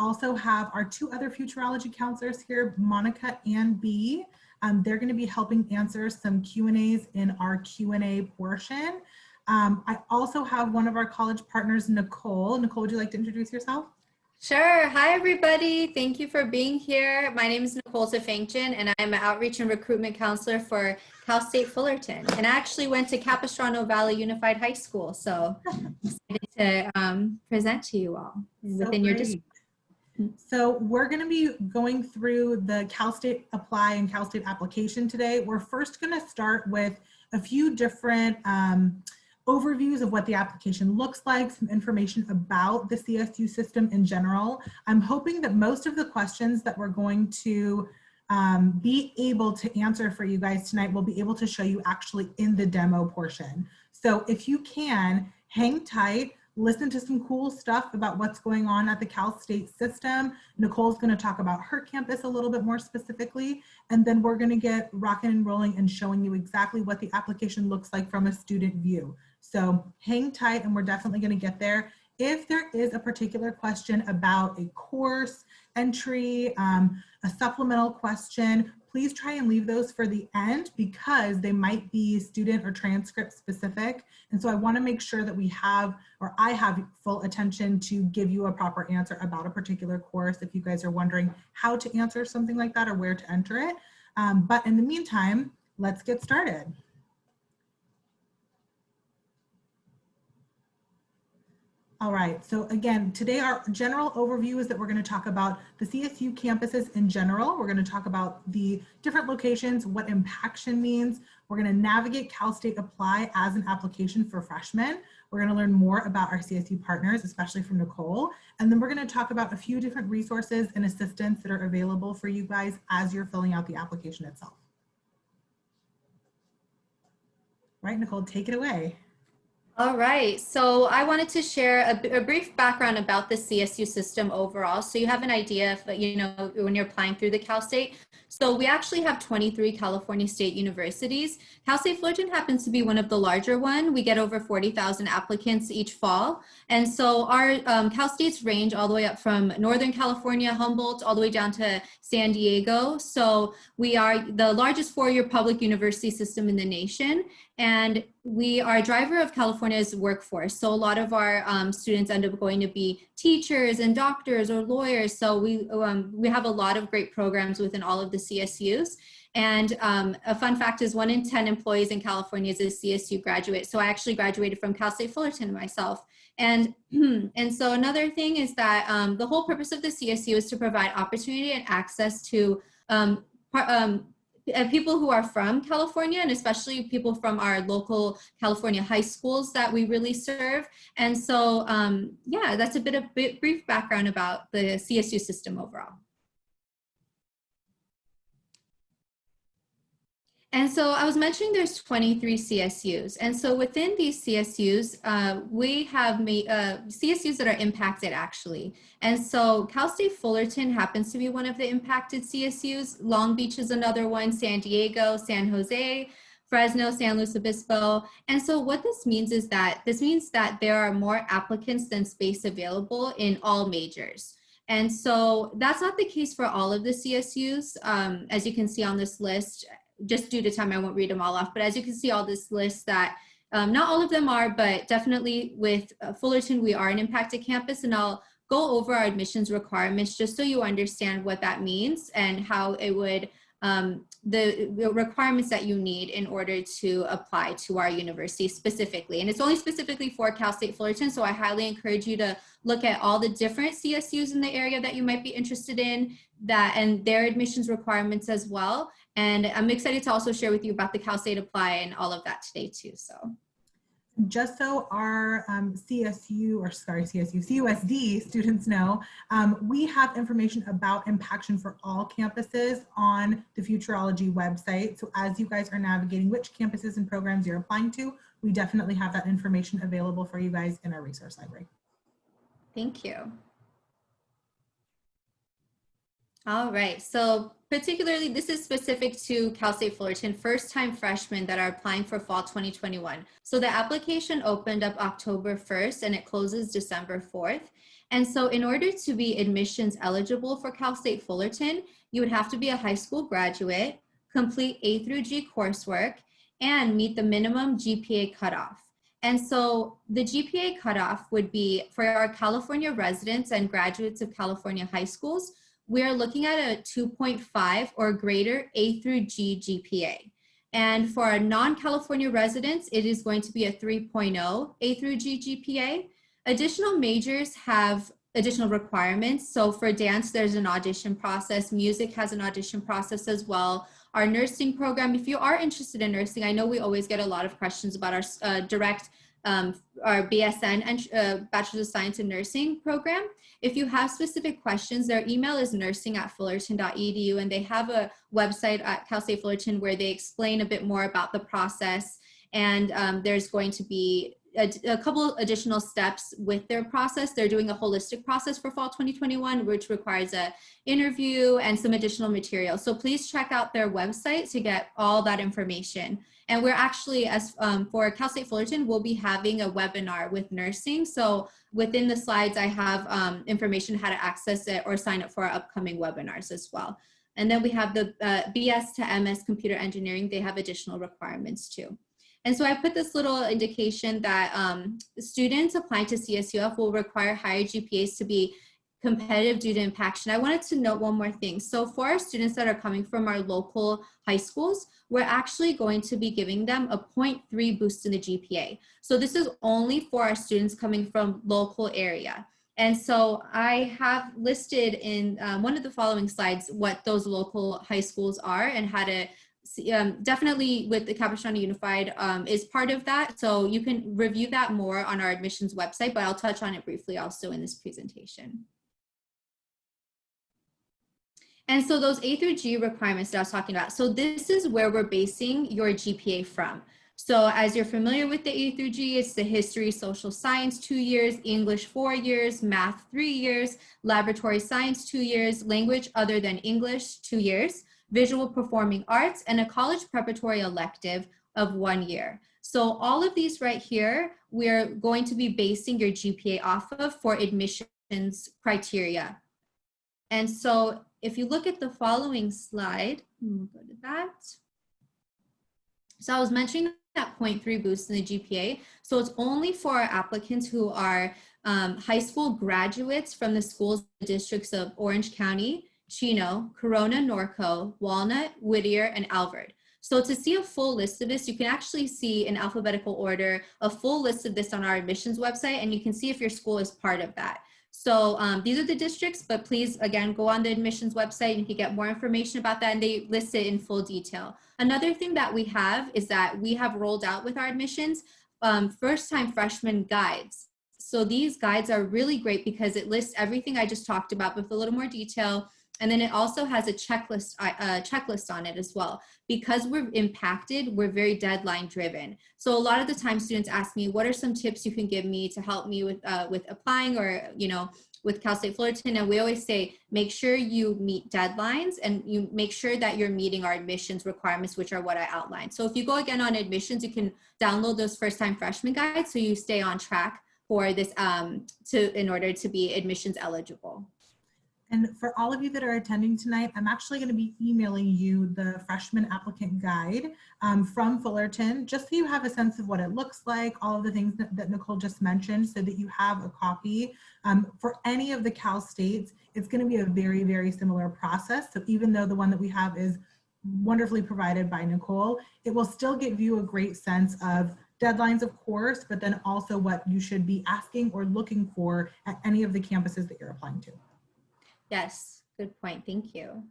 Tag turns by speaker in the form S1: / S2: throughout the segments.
S1: also have our two other Futurology counselors here, Monica and Bea. They're going to be helping answer some Q&As in our Q&A portion. I also have one of our college partners, Nicole. Nicole, would you like to introduce yourself?
S2: Sure. Hi, everybody. Thank you for being here. My name is Nicole Tefangchin, and I'm an outreach and recruitment counselor for Cal State Fullerton. And I actually went to Capistrano Valley Unified High School, so excited to present to you all within your district.
S1: So we're going to be going through the Cal State Apply and Cal State Application today. We're first going to start with a few different overviews of what the application looks like, some information about the CSU system in general. I'm hoping that most of the questions that we're going to be able to answer for you guys tonight will be able to show you actually in the demo portion. So if you can, hang tight, listen to some cool stuff about what's going on at the Cal State system. Nicole's going to talk about her campus a little bit more specifically, and then we're going to get rocking and rolling and showing you exactly what the application looks like from a student view. So hang tight, and we're definitely going to get there. If there is a particular question about a course entry, a supplemental question, please try and leave those for the end because they might be student or transcript specific. And so I want to make sure that we have, or I have full attention to give you a proper answer about a particular course if you guys are wondering how to answer something like that or where to enter it. But in the meantime, let's get started. All right, so again, today our general overview is that we're going to talk about the CSU campuses in general. We're going to talk about the different locations, what impaction means. We're going to navigate Cal State Apply as an application for freshmen. We're going to learn more about our CSU partners, especially from Nicole. And then we're going to talk about a few different resources and assistance that are available for you guys as you're filling out the application itself. Right, Nicole, take it away.
S2: All right, so I wanted to share a brief background about the CSU system overall, so you have an idea of, you know, when you're applying through the Cal State. So we actually have 23 California state universities. Cal State Fullerton happens to be one of the larger one. We get over 40,000 applicants each fall. And so our Cal States range all the way up from Northern California, Humboldt, all the way down to San Diego. So we are the largest four-year public university system in the nation. And we are a driver of California's workforce. So a lot of our students end up going to be teachers and doctors or lawyers. So we have a lot of great programs within all of the CSUs. And a fun fact is 1 in 10 employees in California is a CSU graduate. So I actually graduated from Cal State Fullerton myself. And so another thing is that the whole purpose of the CSU is to provide opportunity and access to people who are from California, and especially people from our local California high schools that we really serve. And so, yeah, that's a brief background about the CSU system overall. And so I was mentioning there's 23 CSUs. And so within these CSUs, we have CSUs that are impacted actually. And so Cal State Fullerton happens to be one of the impacted CSUs. Long Beach is another one, San Diego, San Jose, Fresno, San Luis Obispo. And so what this means is that there are more applicants than space available in all majors. And so that's not the case for all of the CSUs. As you can see on this list, just due to time, I won't read them all off, but as you can see all this list that not all of them are, but definitely with Fullerton, we are an impacted campus, and I'll go over our admissions requirements just so you understand what that means and how it would, the requirements that you need in order to apply to our university specifically. And it's only specifically for Cal State Fullerton, so I highly encourage you to look at all the different CSUs in the area that you might be interested in, and their admissions requirements as well. And I'm excited to also share with you about the Cal State Apply and all of that today too. So
S1: just so our CUSD students know, we have information about impaction for all campuses on the Futureology website. So as you guys are navigating which campuses and programs you're applying to, we definitely have that information available for you guys in our resource library.
S2: Thank you. All right, so particularly this is specific to Cal State Fullerton first-time freshmen that are applying for fall 2021. So the application opened up October 1st and it closes December 4th. And so in order to be admissions eligible for Cal State Fullerton, you would have to be a high school graduate, complete A through G coursework, and meet the minimum GPA cutoff. And so the GPA cutoff would be for our California residents and graduates of California high schools, we are looking at a 2.5 or greater A through G GPA. And for our non-California residents, it is going to be a 3.0 A through G GPA. Additional majors have additional requirements. So for dance, there's an audition process. Music has an audition process as well. Our nursing program, if you are interested in nursing, I know we always get a lot of questions about our direct, our BSN and Bachelor of Science in Nursing program. If you have specific questions, their email is nursing@fullerton.edu, and they have a website at Cal State Fullerton where they explain a bit more about the process. And there's going to be a couple additional steps with their process. They're doing a holistic process for fall 2021, which requires an interview and some additional material. So please check out their website to get all that information. And we're actually, as for Cal State Fullerton, we'll be having a webinar with nursing. So within the slides, I have information how to access it or sign up for our upcoming webinars as well. And then we have the BS to MS computer engineering. They have additional requirements too. And so I put this little indication that students applying to CSUF will require higher GPAs to be competitive due to IMPACTION. I wanted to note one more thing. So for our students that are coming from our local high schools, we're actually going to be giving them a 0.3 boost in the GPA. So this is only for our students coming from local area. And so I have listed in one of the following slides what those local high schools are and how to definitely with the Capistrano Unified is part of that. So you can review that more on our admissions website, but I'll touch on it briefly also in this presentation. And so those A through G requirements that I was talking about, so this is where we're basing your GPA from. So as you're familiar with the A through G, it's the history, social science, 2 years, English, 4 years, math, 3 years, laboratory science, 2 years, language other than English, 2 years, visual performing arts, and a college preparatory elective of 1 year. So all of these right here, we're going to be basing your GPA off of for admissions criteria. And so if you look at the following slide, we'll go to that. So I was mentioning that 0.3 boost in the GPA. So it's only for our applicants who are high school graduates from the schools districts of Orange County, Chino, Corona, Norco, Walnut, Whittier, and Alvord. So to see a full list of this, you can actually see in alphabetical order a full list of this on our admissions website, and you can see if your school is part of that. So these are the districts, but please, again, go on the admissions website and you can get more information about that, and they list it in full detail. Another thing that we have is that we have rolled out with our admissions first-time freshman guides. So these guides are really great because it lists everything I just talked about with a little more detail. And then it also has a checklist on it as well. Because we're impacted, we're very deadline driven. So a lot of the time students ask me, what are some tips you can give me to help me with applying or, you know, with Cal State Fullerton? And we always say, make sure you meet deadlines and you make sure that you're meeting our admissions requirements, which are what I outlined. So if you go again on admissions, you can download those first-time freshman guides so you stay on track for this in order to be admissions eligible.
S1: And for all of you that are attending tonight, I'm actually going to be emailing you the freshman applicant guide from Fullerton, just so you have a sense of what it looks like, all of the things that Nicole just mentioned, so that you have a copy. For any of the Cal States, it's going to be a very, very similar process. So even though the one that we have is wonderfully provided by Nicole, it will still give you a great sense of deadlines, of course, but then also what you should be asking or looking for at any of the campuses that you're applying to.
S2: Yes, good point. Thank you.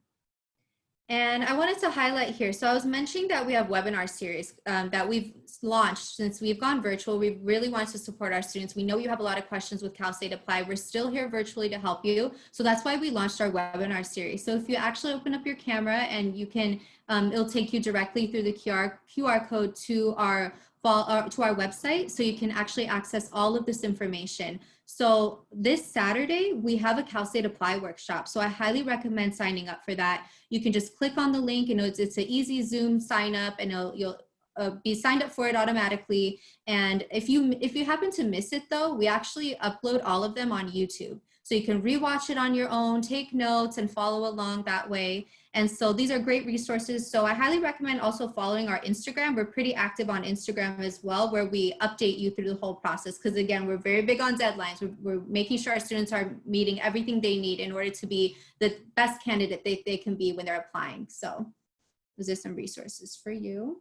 S2: And I wanted to highlight here. So I was mentioning that we have webinar series that we've launched since we've gone virtual. We really want to support our students. We know you have a lot of questions with Cal State Apply. We're still here virtually to help you. So that's why we launched our webinar series. So if you actually open up your camera and you can, it'll take you directly through the QR code to our website, so you can actually access all of this information. So this Saturday, we have a Cal State Apply workshop. So I highly recommend signing up for that. You can just click on the link, and it's an easy Zoom sign up, and you'll be signed up for it automatically. And if you happen to miss it though, we actually upload all of them on YouTube. So you can rewatch it on your own, take notes, and follow along that way. And so these are great resources. So I highly recommend also following our Instagram. We're pretty active on Instagram as well, where we update you through the whole process. Because again, we're very big on deadlines. We're making sure our students are meeting everything they need in order to be the best candidate they can be when they're applying. So those are some resources for you.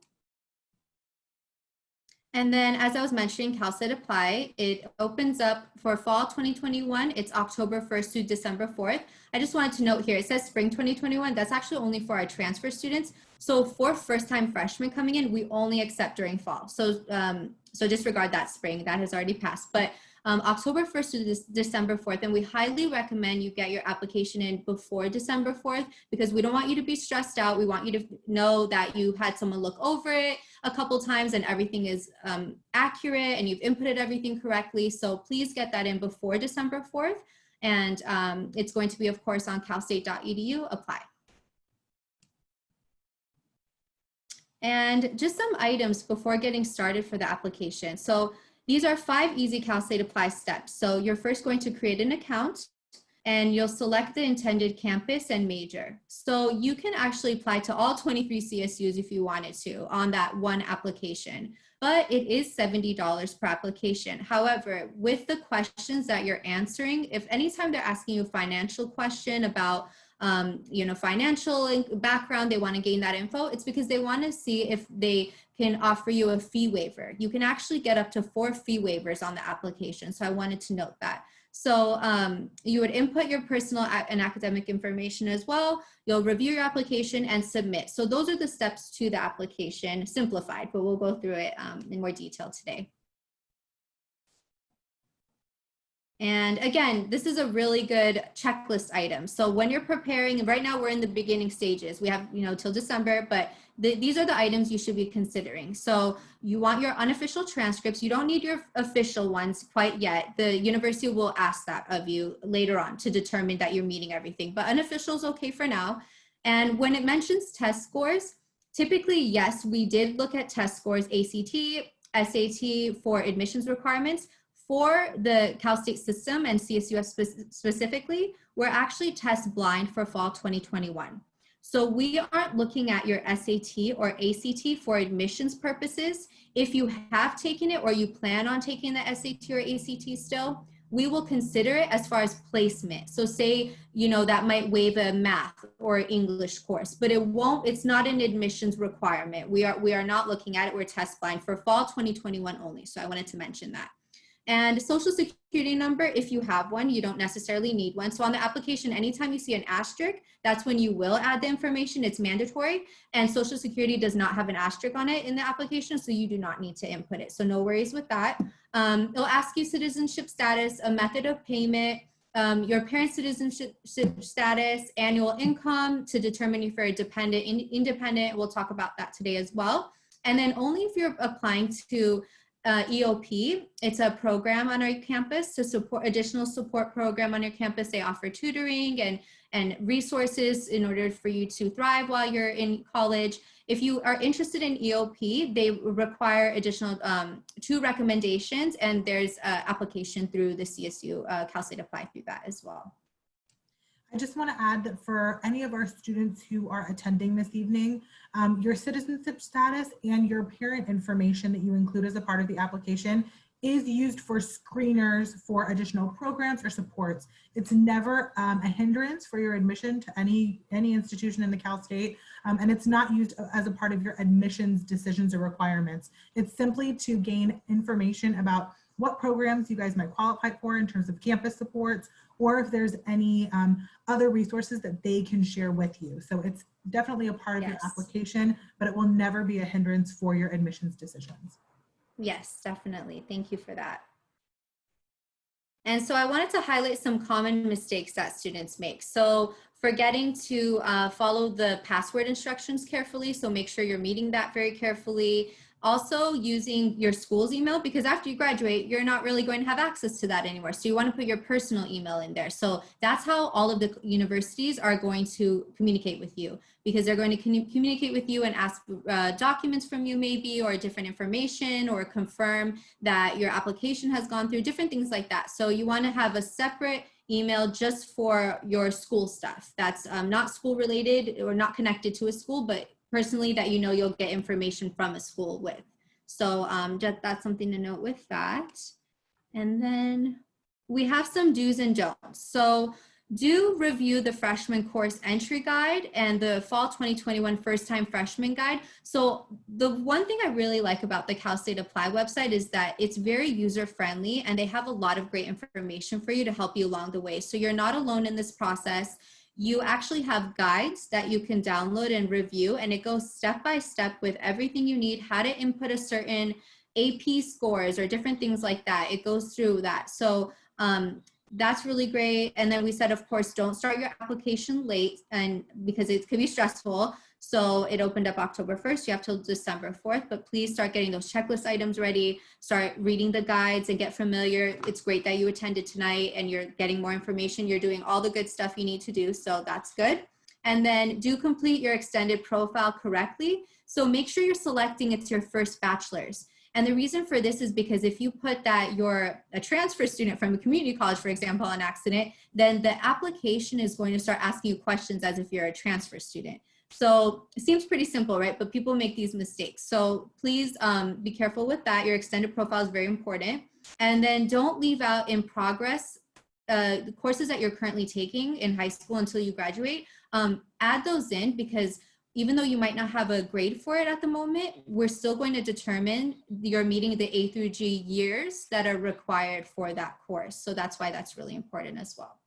S2: And then, as I was mentioning, CalState Apply, it opens up for fall 2021. It's October 1st to December 4th. I just wanted to note here, it says spring 2021. That's actually only for our transfer students. So for first-time freshmen coming in, we only accept during fall. So, so disregard that spring, that has already passed. But October 1st to December 4th, and we highly recommend you get your application in before December 4th, because we don't want you to be stressed out. We want you to know that you had someone look over it a couple times and everything is accurate and you've inputted everything correctly. So please get that in before December 4th. And it's going to be, of course, on calstate.edu, apply. And just some items before getting started for the application. So these are 5 easy CalState Apply steps. So you're first going to create an account and you'll select the intended campus and major. So you can actually apply to all 23 CSUs if you wanted to on that one application, but it is $70 per application. However, with the questions that you're answering, if anytime they're asking you a financial question about you know, financial background, they want to gain that info, it's because they want to see if they can offer you a fee waiver. You can actually get up to 4 fee waivers on the application. So I wanted to note that. So you would input your personal and academic information as well. You'll review your application and submit. So those are the steps to the application, simplified, but we'll go through it in more detail today. And again, this is a really good checklist item. So when you're preparing, right now we're in the beginning stages. We have, you know, till December, but these are the items you should be considering. So you want your unofficial transcripts. You don't need your official ones quite yet. The university will ask that of you later on to determine that you're meeting everything, but unofficial is okay for now. And when it mentions test scores, typically, yes, we did look at test scores, ACT, SAT for admissions requirements. For the Cal State system and CSU specifically, we're actually test blind for fall 2021. So we aren't looking at your SAT or ACT for admissions purposes. If you have taken it or you plan on taking the SAT or ACT still, we will consider it as far as placement. So say, you know, that might waive a math or English course, but it won't, it's not an admissions requirement. We are not looking at it, we're test blind for fall 2021 only. So I wanted to mention that. And social security number, if you have one, you don't necessarily need one. So on the application, anytime you see an asterisk, that's when you will add the information. It's mandatory. And social security does not have an asterisk on it in the application, so you do not need to input it. So no worries with that. It'll ask you citizenship status, a method of payment, your parents' citizenship status, annual income to determine if you're a dependent, independent. We'll talk about that today as well. And then only if you're applying to EOP, it's a program on our campus to support additional support program on your campus. They offer tutoring and resources in order for you to thrive while you're in college. If you are interested in EOP, they require additional 2 recommendations, and there's an application through the CSU Cal State Apply through that as well.
S1: I just want to add that for any of our students who are attending this evening, your citizenship status and your parent information that you include as a part of the application is used for screeners for additional programs or supports. It's never a hindrance for your admission to any institution in the Cal State, and it's not used as a part of your admissions decisions or requirements. It's simply to gain information about what programs you guys might qualify for in terms of campus supports, or if there's any other resources that they can share with you. So it's definitely a part of your application, but it will never be a hindrance for your admissions decisions.
S2: Yes, definitely. Thank you for that. And so I wanted to highlight some common mistakes that students make. So forgetting to follow the password instructions carefully. So make sure you're meeting that very carefully. Also using your school's email, because after you graduate, you're not really going to have access to that anymore. So you want to put your personal email in there. So that's how all of the universities are going to communicate with you, because they're going to communicate with you and ask documents from you maybe, or different information, or confirm that your application has gone through, different things like that. So you want to have a separate email just for your school stuff. That's not school related or not connected to a school, but personally that you know you'll get information from a school with. So that's something to note with that. And then we have some do's and don'ts. So do review the freshman course entry guide and the fall 2021 first time freshman guide. So the one thing I really like about the Cal State Apply website is that it's very user friendly and they have a lot of great information for you to help you along the way. So you're not alone in this process. You actually have guides that you can download and review, and it goes step by step with everything you need, how to input a certain AP scores or different things like that. It goes through that. So that's really great. And then we said, of course, don't start your application late, and because it could be stressful. So it opened up October 1st, you have till December 4th, but please start getting those checklist items ready, start reading the guides and get familiar. It's great that you attended tonight and you're getting more information. You're doing all the good stuff you need to do, so that's good. And then do complete your extended profile correctly. So make sure you're selecting it's your first bachelor's. And the reason for this is because if you put that you're a transfer student from a community college, for example, on accident, then the application is going to start asking you questions as if you're a transfer student. So it seems pretty simple, right? But people make these mistakes. So please be careful with that. Your extended profile is very important. And then don't leave out in progress the courses that you're currently taking in high school until you graduate. Add those in, because even though you might not have a grade for it at the moment, we're still going to determine you're meeting the A through G years that are required for that course. So that's why that's really important as well.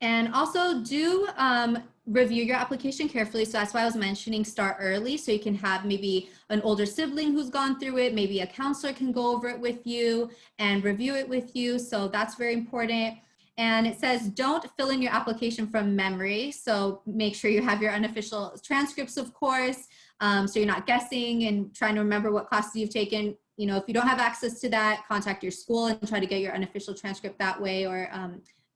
S2: And also do review your application carefully. So that's why I was mentioning start early, so you can have maybe an older sibling who's gone through it, maybe a counselor can go over it with you and review it with you. So that's very important. And it says, don't fill in your application from memory. So make sure you have your unofficial transcripts, of course, so you're not guessing and trying to remember what classes you've taken. You know, if you don't have access to that, contact your school and try to get your unofficial transcript that way, or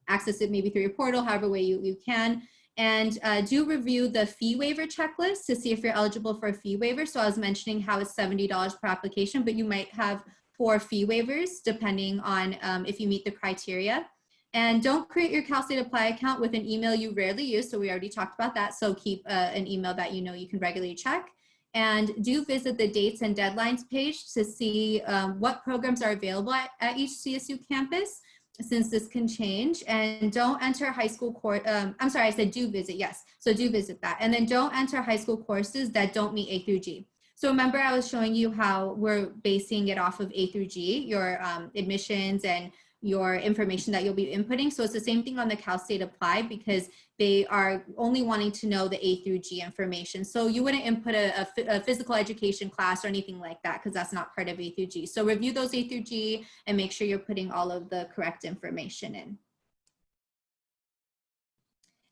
S2: access it maybe through your portal, however way you can. And do review the fee waiver checklist to see if you're eligible for a fee waiver. So I was mentioning how it's $70 per application, but you might have 4 fee waivers depending on if you meet the criteria. And don't create your Cal State Apply account with an email you rarely use. So we already talked about that. So keep an email that you know you can regularly check. And do visit the dates and deadlines page to see what programs are available at each CSU campus, since this can change. And don't enter high school course. I'm sorry, I said do visit. Yes. So do visit that. And then don't enter high school courses that don't meet A through G. So remember, I was showing you how we're basing it off of A through G, your admissions and your information that you'll be inputting. So it's the same thing on the Cal State Apply, because they are only wanting to know the A through G information. So you wouldn't input a physical education class or anything like that, because that's not part of A through G. So review those A through G and make sure you're putting all of the correct information in.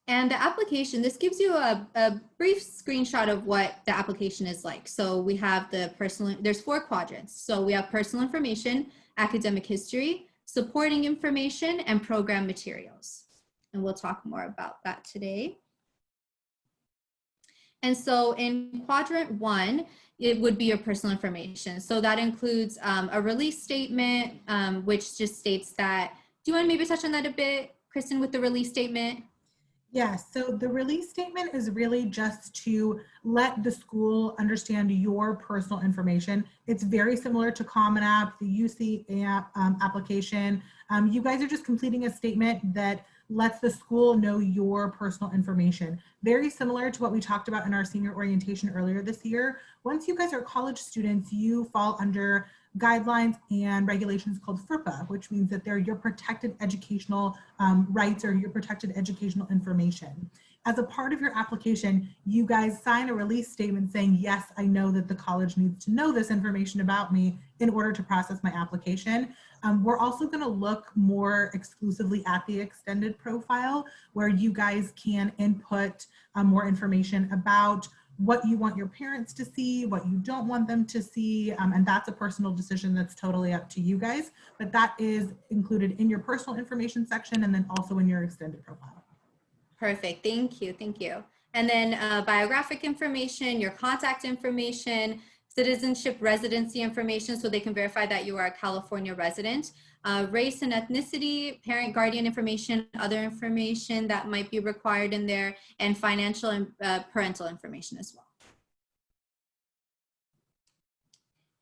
S2: And the application, this gives you a brief screenshot of what the application is like. So we have the personal, there's 4 quadrants. So we have personal information, academic history, supporting information, and program materials. And we'll talk more about that today. And so in quadrant 1, it would be your personal information. So that includes a release statement, which just states that, do you want to maybe touch on that a bit, Kristen, with the release statement?
S1: Yes, so the release statement is really just to let the school understand your personal information. It's very similar to Common App, the UC app, application. You guys are just completing a statement that lets the school know your personal information. Very similar to what we talked about in our senior orientation earlier this year. Once you guys are college students, you fall under guidelines and regulations called FERPA, which means that they're your protected educational rights or your protected educational information. As a part of your application, you guys sign a release statement saying, yes, I know that the college needs to know this information about me in order to process my application. We're also going to look more exclusively at the extended profile, where you guys can input more information about what you want your parents to see, what you don't want them to see, and that's a personal decision that's totally up to you guys, but that is included in your personal information section and then also in your extended profile.
S2: Perfect, thank you, thank you. And then biographic information, your contact information, citizenship residency information, so they can verify that you are a California resident. race and ethnicity, parent guardian information, other information that might be required in there, and financial and parental information as well.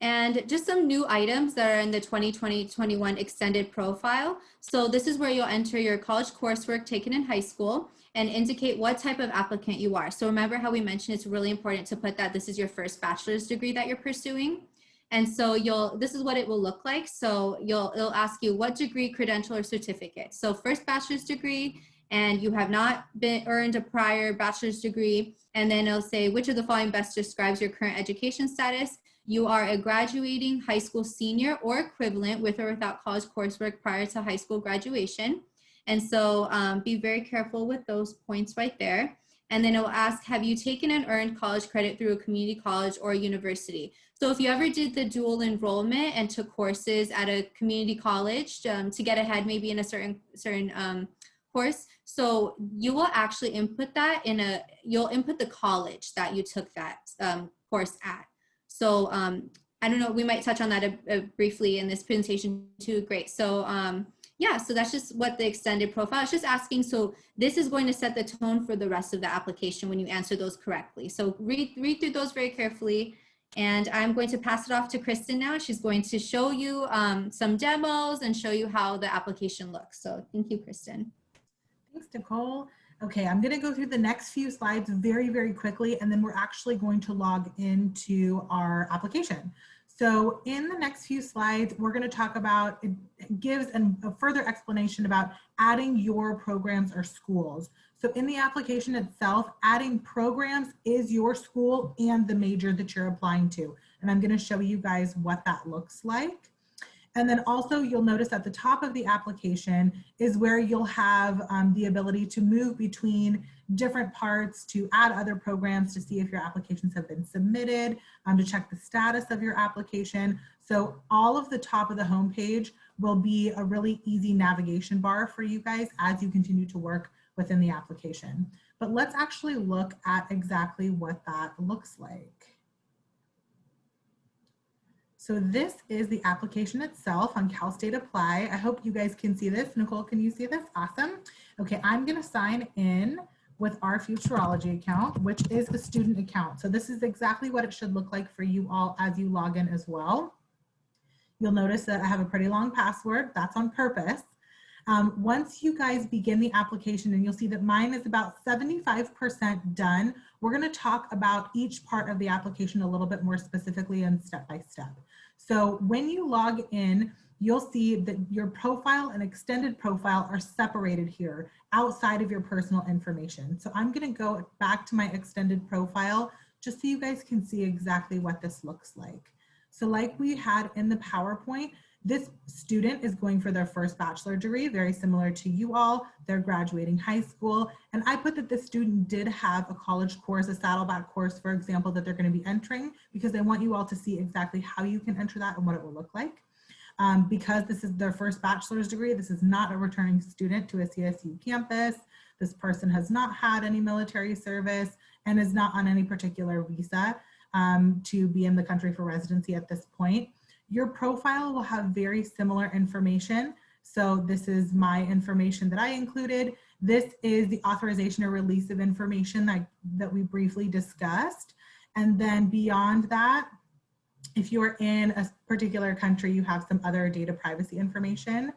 S2: And just some new items that are in the 2020-21 extended profile. So this is where you'll enter your college coursework taken in high school and indicate what type of applicant you are. So remember how we mentioned it's really important to put that this is your first bachelor's degree that you're pursuing. And so this is what it will look like. So it'll ask you what degree, credential, or certificate. So first bachelor's degree, and you have not earned a prior bachelor's degree. And then it'll say which of the following best describes your current education status. You are a graduating high school senior or equivalent with or without college coursework prior to high school graduation. And so be very careful with those points right there. And then it will ask, have you taken and earned college credit through a community college or university? So if you ever did the dual enrollment and took courses at a community college to get ahead maybe in a certain course, so you will actually input that you'll input the college that you took that course at. So I don't know, we might touch on that briefly in this presentation too. Great. So yeah, so that's just what the extended profile is just asking. So this is going to set the tone for the rest of the application when you answer those correctly. So read through those very carefully. And I'm going to pass it off to Kristen now. She's going to show you some demos and show you how the application looks. So thank you, Kristen.
S1: Thanks, Nicole. Okay, I'm going to go through the next few slides very, very quickly, and then we're actually going to log into our application. So in the next few slides, we're going to talk about, it gives a further explanation about adding your programs or schools. So in the application itself, adding programs is your school and the major that you're applying to. And I'm going to show you guys what that looks like. And then also you'll notice at the top of the application is where you'll have the ability to move between different parts, to add other programs, to see if your applications have been submitted, to check the status of your application. So all of the top of the homepage will be a really easy navigation bar for you guys as you continue to work within the application. But let's actually look at exactly what that looks like. So this is the application itself on Cal State Apply. I hope you guys can see this. Nicole, can you see this? Awesome. Okay, I'm going to sign in with our Futureology account, which is a student account. So this is exactly what it should look like for you all as you log in as well. You'll notice that I have a pretty long password. That's on purpose. Once you guys begin the application, and you'll see that mine is about 75% done, we're going to talk about each part of the application a little bit more specifically and step by step. So when you log in, you'll see that your profile and extended profile are separated here outside of your personal information. So I'm going to go back to my extended profile just so you guys can see exactly what this looks like. So like we had in the PowerPoint, this student is going for their first bachelor degree, very similar to you all. They're graduating high school. And I put that this student did have a college course, a Saddleback course, for example, that they're going to be entering, because I want you all to see exactly how you can enter that and what it will look like. Because this is their first bachelor's degree, this is not a returning student to a CSU campus. This person has not had any military service and is not on any particular visa to be in the country for residency at this point. Your profile will have very similar information. So this is my information that I included. This is the authorization or release of information that we briefly discussed. And then beyond that, if you're in a particular country, you have some other data privacy information.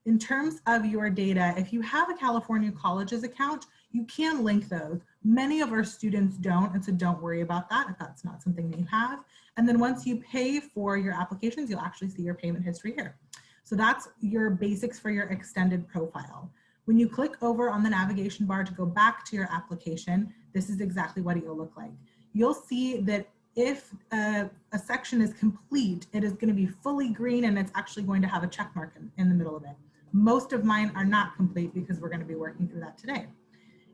S1: In terms of your data, if you have a California Colleges account, you can link those. Many of our students don't, and so don't worry about that if that's not something that you have. And then once you pay for your applications, you'll actually see your payment history here. So that's your basics for your extended profile. When you click over on the navigation bar to go back to your application, this is exactly what it will look like. You'll see that if a section is complete, it is going to be fully green and it's actually going to have a check mark in the middle of it. Most of mine are not complete because we're going to be working through that today.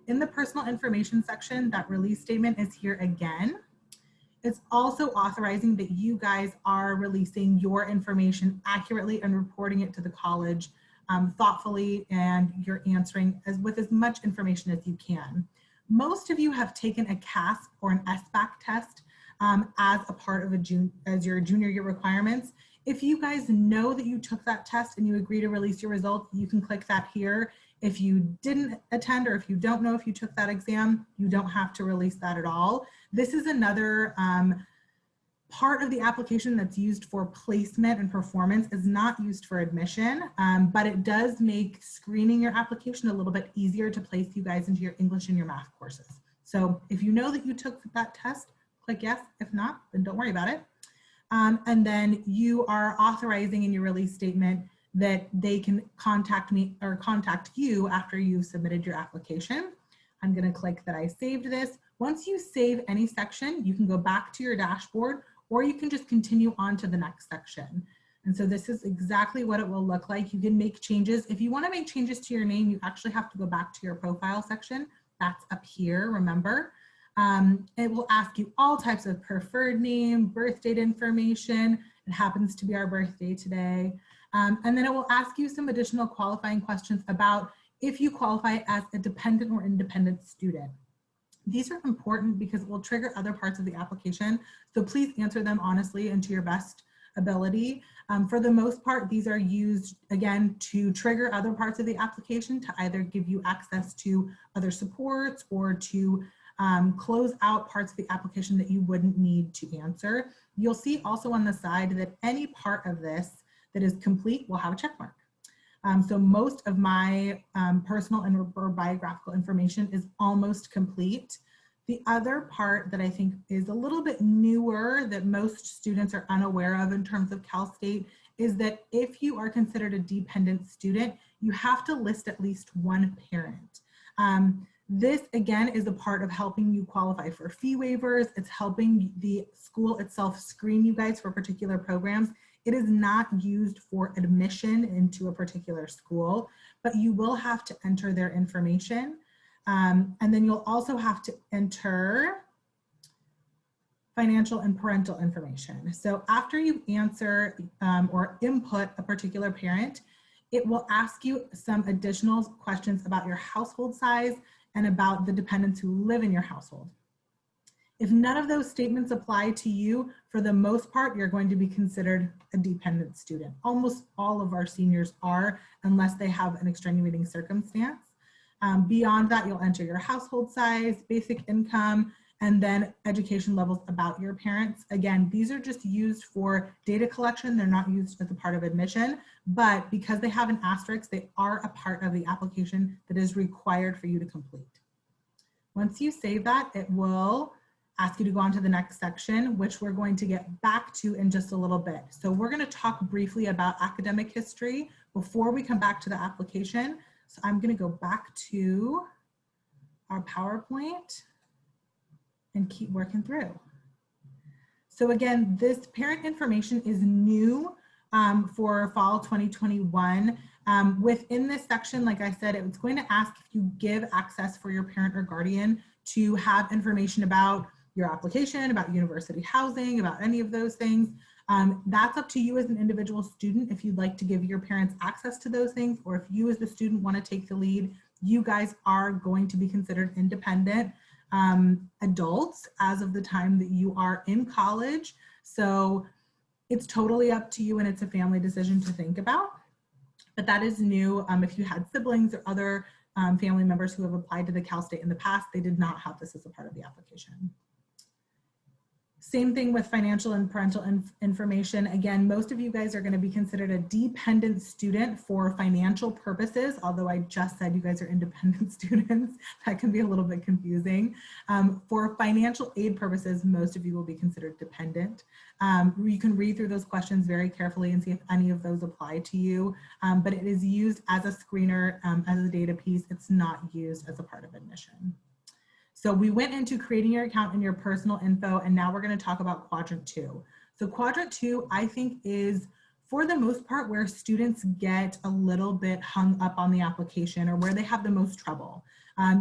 S1: In the personal information section, that release statement is here again. It's also authorizing that you guys are releasing your information accurately and reporting it to the college thoughtfully, and you're answering with as much information as you can. Most of you have taken a CASP or an SBAC test as a part of your junior year requirements. If you guys know that you took that test and you agree to release your results, you can click that here. If you didn't attend or if you don't know if you took that exam, you don't have to release that at all. This is another part of the application that's used for placement and performance, is not used for admission, but it does make screening your application a little bit easier to place you guys into your English and your math courses. So if you know that you took that test, click yes. If not, then don't worry about it. And then you are authorizing in your release statement that they can contact me or contact you after you've submitted your application. I'm going to click that I saved this. Once you save any section, you can go back to your dashboard, or you can just continue on to the next section. And so this is exactly what it will look like. You can make changes. If you want to make changes to your name, you actually have to go back to your profile section. That's up here, remember. It will ask you all types of preferred name, birth date information. It happens to be our birthday today. And then it will ask you some additional qualifying questions about if you qualify as a dependent or independent student. These are important because it will trigger other parts of the application. So please answer them honestly and to your best ability. For the most part, these are used, again, to trigger other parts of the application to either give you access to other supports or to close out parts of the application that you wouldn't need to answer. You'll see also on the side that any part of this that is complete will have a check mark. So most of my personal and or biographical information is almost complete. The other part that I think is a little bit newer that most students are unaware of in terms of Cal State is that if you are considered a dependent student, you have to list at least one parent. This again is a part of helping you qualify for fee waivers. It's helping the school itself screen you guys for particular programs. It is not used for admission into a particular school, but you will have to enter their information. And then you'll also have to enter financial and parental information. So after you answer or input a particular parent, it will ask you some additional questions about your household size and about the dependents who live in your household. If none of those statements apply to you, for the most part, you're going to be considered a dependent student. Almost all of our seniors are, unless they have an extenuating circumstance. Beyond that, you'll enter your household size, basic income, and then education levels about your parents. Again, these are just used for data collection. They're not used as a part of admission, but because they have an asterisk, they are a part of the application that is required for you to complete. Once you save that, it will ask you to go on to the next section, which we're going to get back to in just a little bit. So we're going to talk briefly about academic history before we come back to the application. So I'm going to go back to our PowerPoint and keep working through. So again, this parent information is new for fall 2021. Within this section, like I said, it's going to ask if you give access for your parent or guardian to have information about your application, about university housing, about any of those things. That's up to you as an individual student if you'd like to give your parents access to those things, or if you as the student want to take the lead. You guys are going to be considered independent adults as of the time that you are in college. So it's totally up to you, and it's a family decision to think about. But that is new. If you had siblings or other family members who have applied to the Cal State in the past, they did not have this as a part of the application. Same thing with financial and parental information. Again, most of you guys are going to be considered a dependent student for financial purposes, although I just said you guys are independent students. That can be a little bit confusing. For financial aid purposes, most of you will be considered dependent. You can read through those questions very carefully and see if any of those apply to you, but it is used as a screener, as a data piece. It's not used as a part of admission. So we went into creating your account and your personal info, and now we're going to talk about quadrant 2. So quadrant 2, I think, is for the most part where students get a little bit hung up on the application, or where they have the most trouble.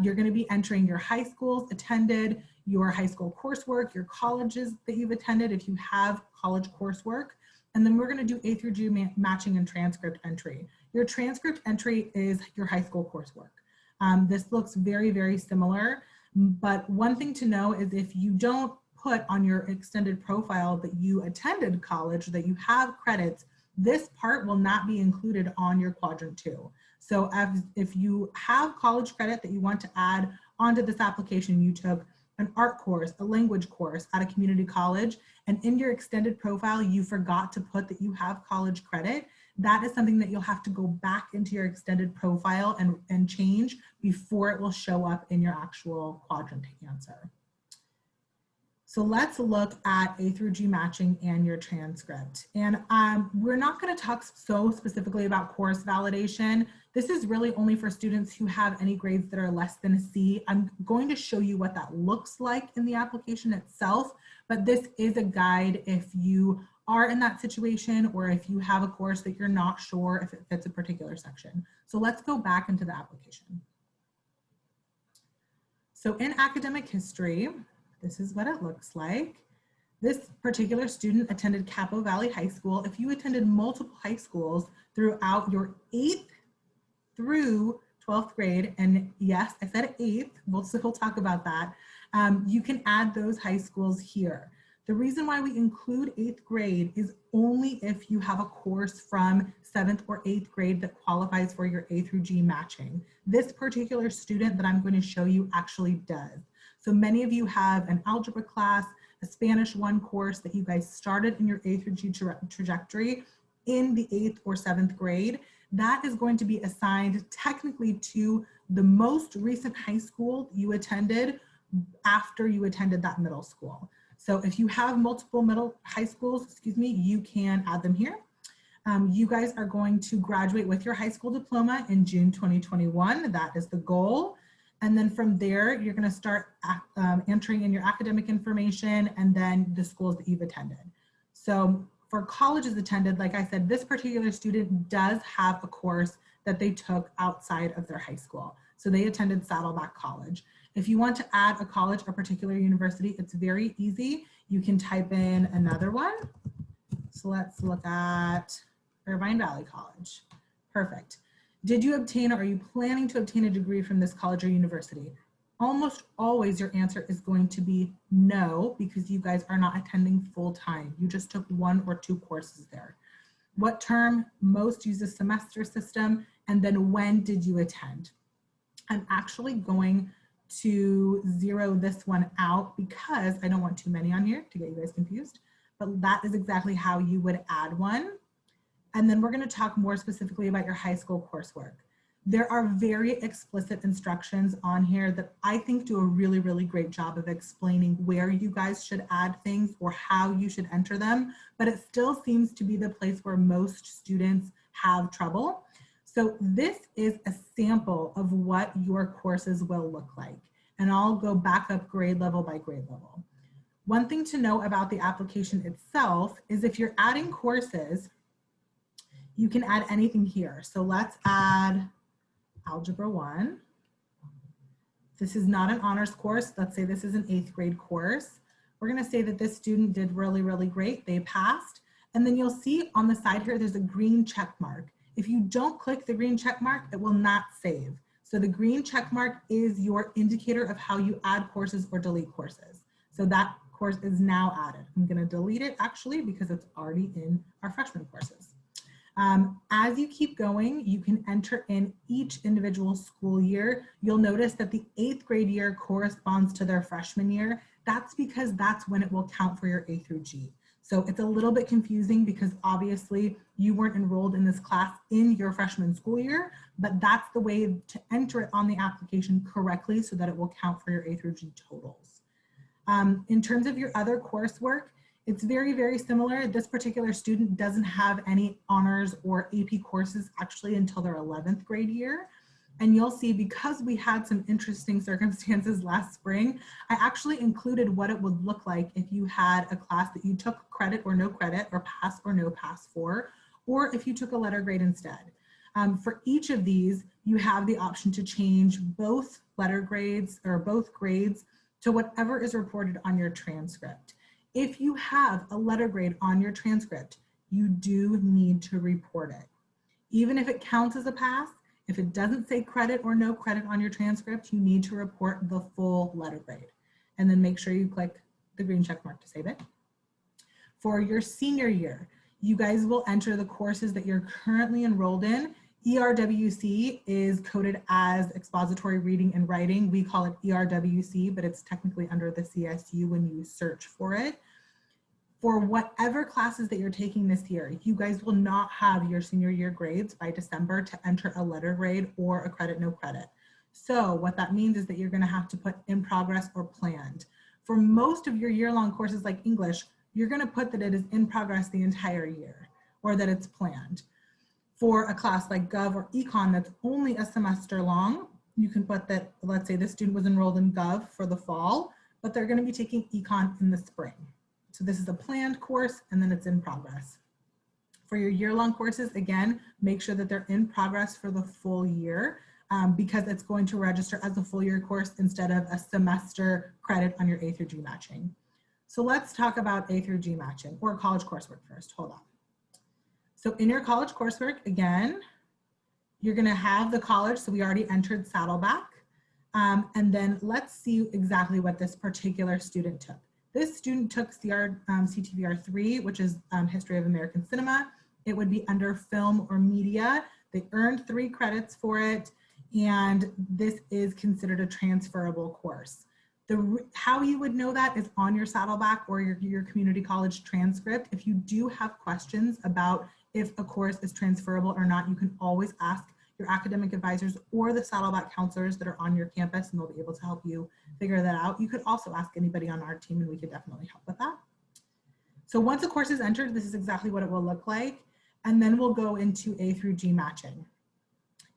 S1: You're going to be entering your high schools attended, your high school coursework, your colleges that you've attended if you have college coursework, and then we're going to do A through G matching and transcript entry. Your transcript entry is your high school coursework. This looks very, very similar. But one thing to know is if you don't put on your extended profile that you attended college, that you have credits, this part will not be included on your quadrant 2. So if you have college credit that you want to add onto this application, you took an art course, a language course at a community college, and in your extended profile, you forgot to put that you have college credit, that is something that you'll have to go back into your extended profile and change before it will show up in your actual quadrant answer. So let's look at A through G matching and your transcript. And we're not going to talk so specifically about course validation. This is really only for students who have any grades that are less than a C. I'm going to show you what that looks like in the application itself, but this is a guide if you are in that situation or if you have a course that you're not sure if it fits a particular section. So let's go back into the application. So in academic history, this is what it looks like. This particular student attended Capo Valley High School. If you attended multiple high schools throughout your 8th through 12th grade, and yes, I said 8th, we'll talk about that, you can add those high schools here. The reason why we include 8th grade is only if you have a course from 7th or 8th grade that qualifies for your A through G matching. This particular student that I'm going to show you actually does. So many of you have an algebra class, a Spanish 1 course that you guys started in your A through G trajectory in the 8th or 7th grade. That is going to be assigned technically to the most recent high school you attended after you attended that middle school. So if you have multiple high schools, you can add them here. You guys are going to graduate with your high school diploma in June 2021. That is the goal. And then from there, you're going to start entering in your academic information and then the schools that you've attended. So for colleges attended, like I said, this particular student does have a course that they took outside of their high school. So they attended Saddleback College. If you want to add a college or particular university, it's very easy. You can type in another one. So let's look at Irvine Valley College. Perfect. Did you obtain or are you planning to obtain a degree from this college or university? Almost always your answer is going to be no, because you guys are not attending full time. You just took 1 or 2 courses there. What term most uses semester system? And then when did you attend? I'm actually going to zero this one out because I don't want too many on here to get you guys confused, but that is exactly how you would add one. And then we're going to talk more specifically about your high school coursework. There are very explicit instructions on here that I think do a really, really great job of explaining where you guys should add things or how you should enter them, but it still seems to be the place where most students have trouble. So this is a sample of what your courses will look like, and I'll go back up grade level by grade level. One thing to know about the application itself is if you're adding courses, you can add anything here. So let's add Algebra 1. This is not an honors course. Let's say this is an 8th grade course. We're going to say that this student did really, really great. They passed. And then you'll see on the side here, there's a green check mark. If you don't click the green check mark, it will not save. So the green check mark is your indicator of how you add courses or delete courses. So that course is now added. I'm going to delete it actually because it's already in our freshman courses. As you keep going, you can enter in each individual school year. You'll notice that the 8th grade year corresponds to their freshman year. That's because that's when it will count for your A through G. So it's a little bit confusing because obviously you weren't enrolled in this class in your freshman school year, but that's the way to enter it on the application correctly so that it will count for your A through G totals. In terms of your other coursework, it's very, very similar. This particular student doesn't have any honors or AP courses actually until their 11th grade year. And you'll see because we had some interesting circumstances last spring, I actually included what it would look like if you had a class that you took credit or no credit or pass or no pass for, or if you took a letter grade instead. For each of these, you have the option to change both letter grades or both grades to whatever is reported on your transcript. If you have a letter grade on your transcript, you do need to report it. Even if it counts as a pass, if it doesn't say credit or no credit on your transcript, you need to report the full letter grade. And then make sure you click the green check mark to save it. For your senior year, you guys will enter the courses that you're currently enrolled in. ERWC is coded as expository reading and writing. We call it ERWC, but it's technically under the CSU when you search for it. For whatever classes that you're taking this year, you guys will not have your senior year grades by December to enter a letter grade or a credit, no credit. So what that means is that you're going to have to put in progress or planned. For most of your year-long courses like English, you're going to put that it is in progress the entire year or that it's planned. For a class like Gov or Econ that's only a semester long, you can put that, let's say this student was enrolled in Gov for the fall, but they're going to be taking Econ in the spring. So this is a planned course and then it's in progress. For your year-long courses, again, make sure that they're in progress for the full year because it's going to register as a full year course instead of a semester credit on your A through G matching. So let's talk about A through G matching or college coursework first. Hold on. So in your college coursework, again, you're going to have the college. So we already entered Saddleback. And then let's see exactly what this particular student took. This student took CTVR 3, which is History of American Cinema. It would be under film or media. They earned 3 credits for it. And this is considered a transferable course. How you would know that is on your Saddleback or your community college transcript. If you do have questions about if a course is transferable or not, you can always ask your academic advisors or the Saddleback counselors that are on your campus, and they'll be able to help you figure that out. You could also ask anybody on our team and we could definitely help with that. So once a course is entered, this is exactly what it will look like. And then we'll go into A through G matching.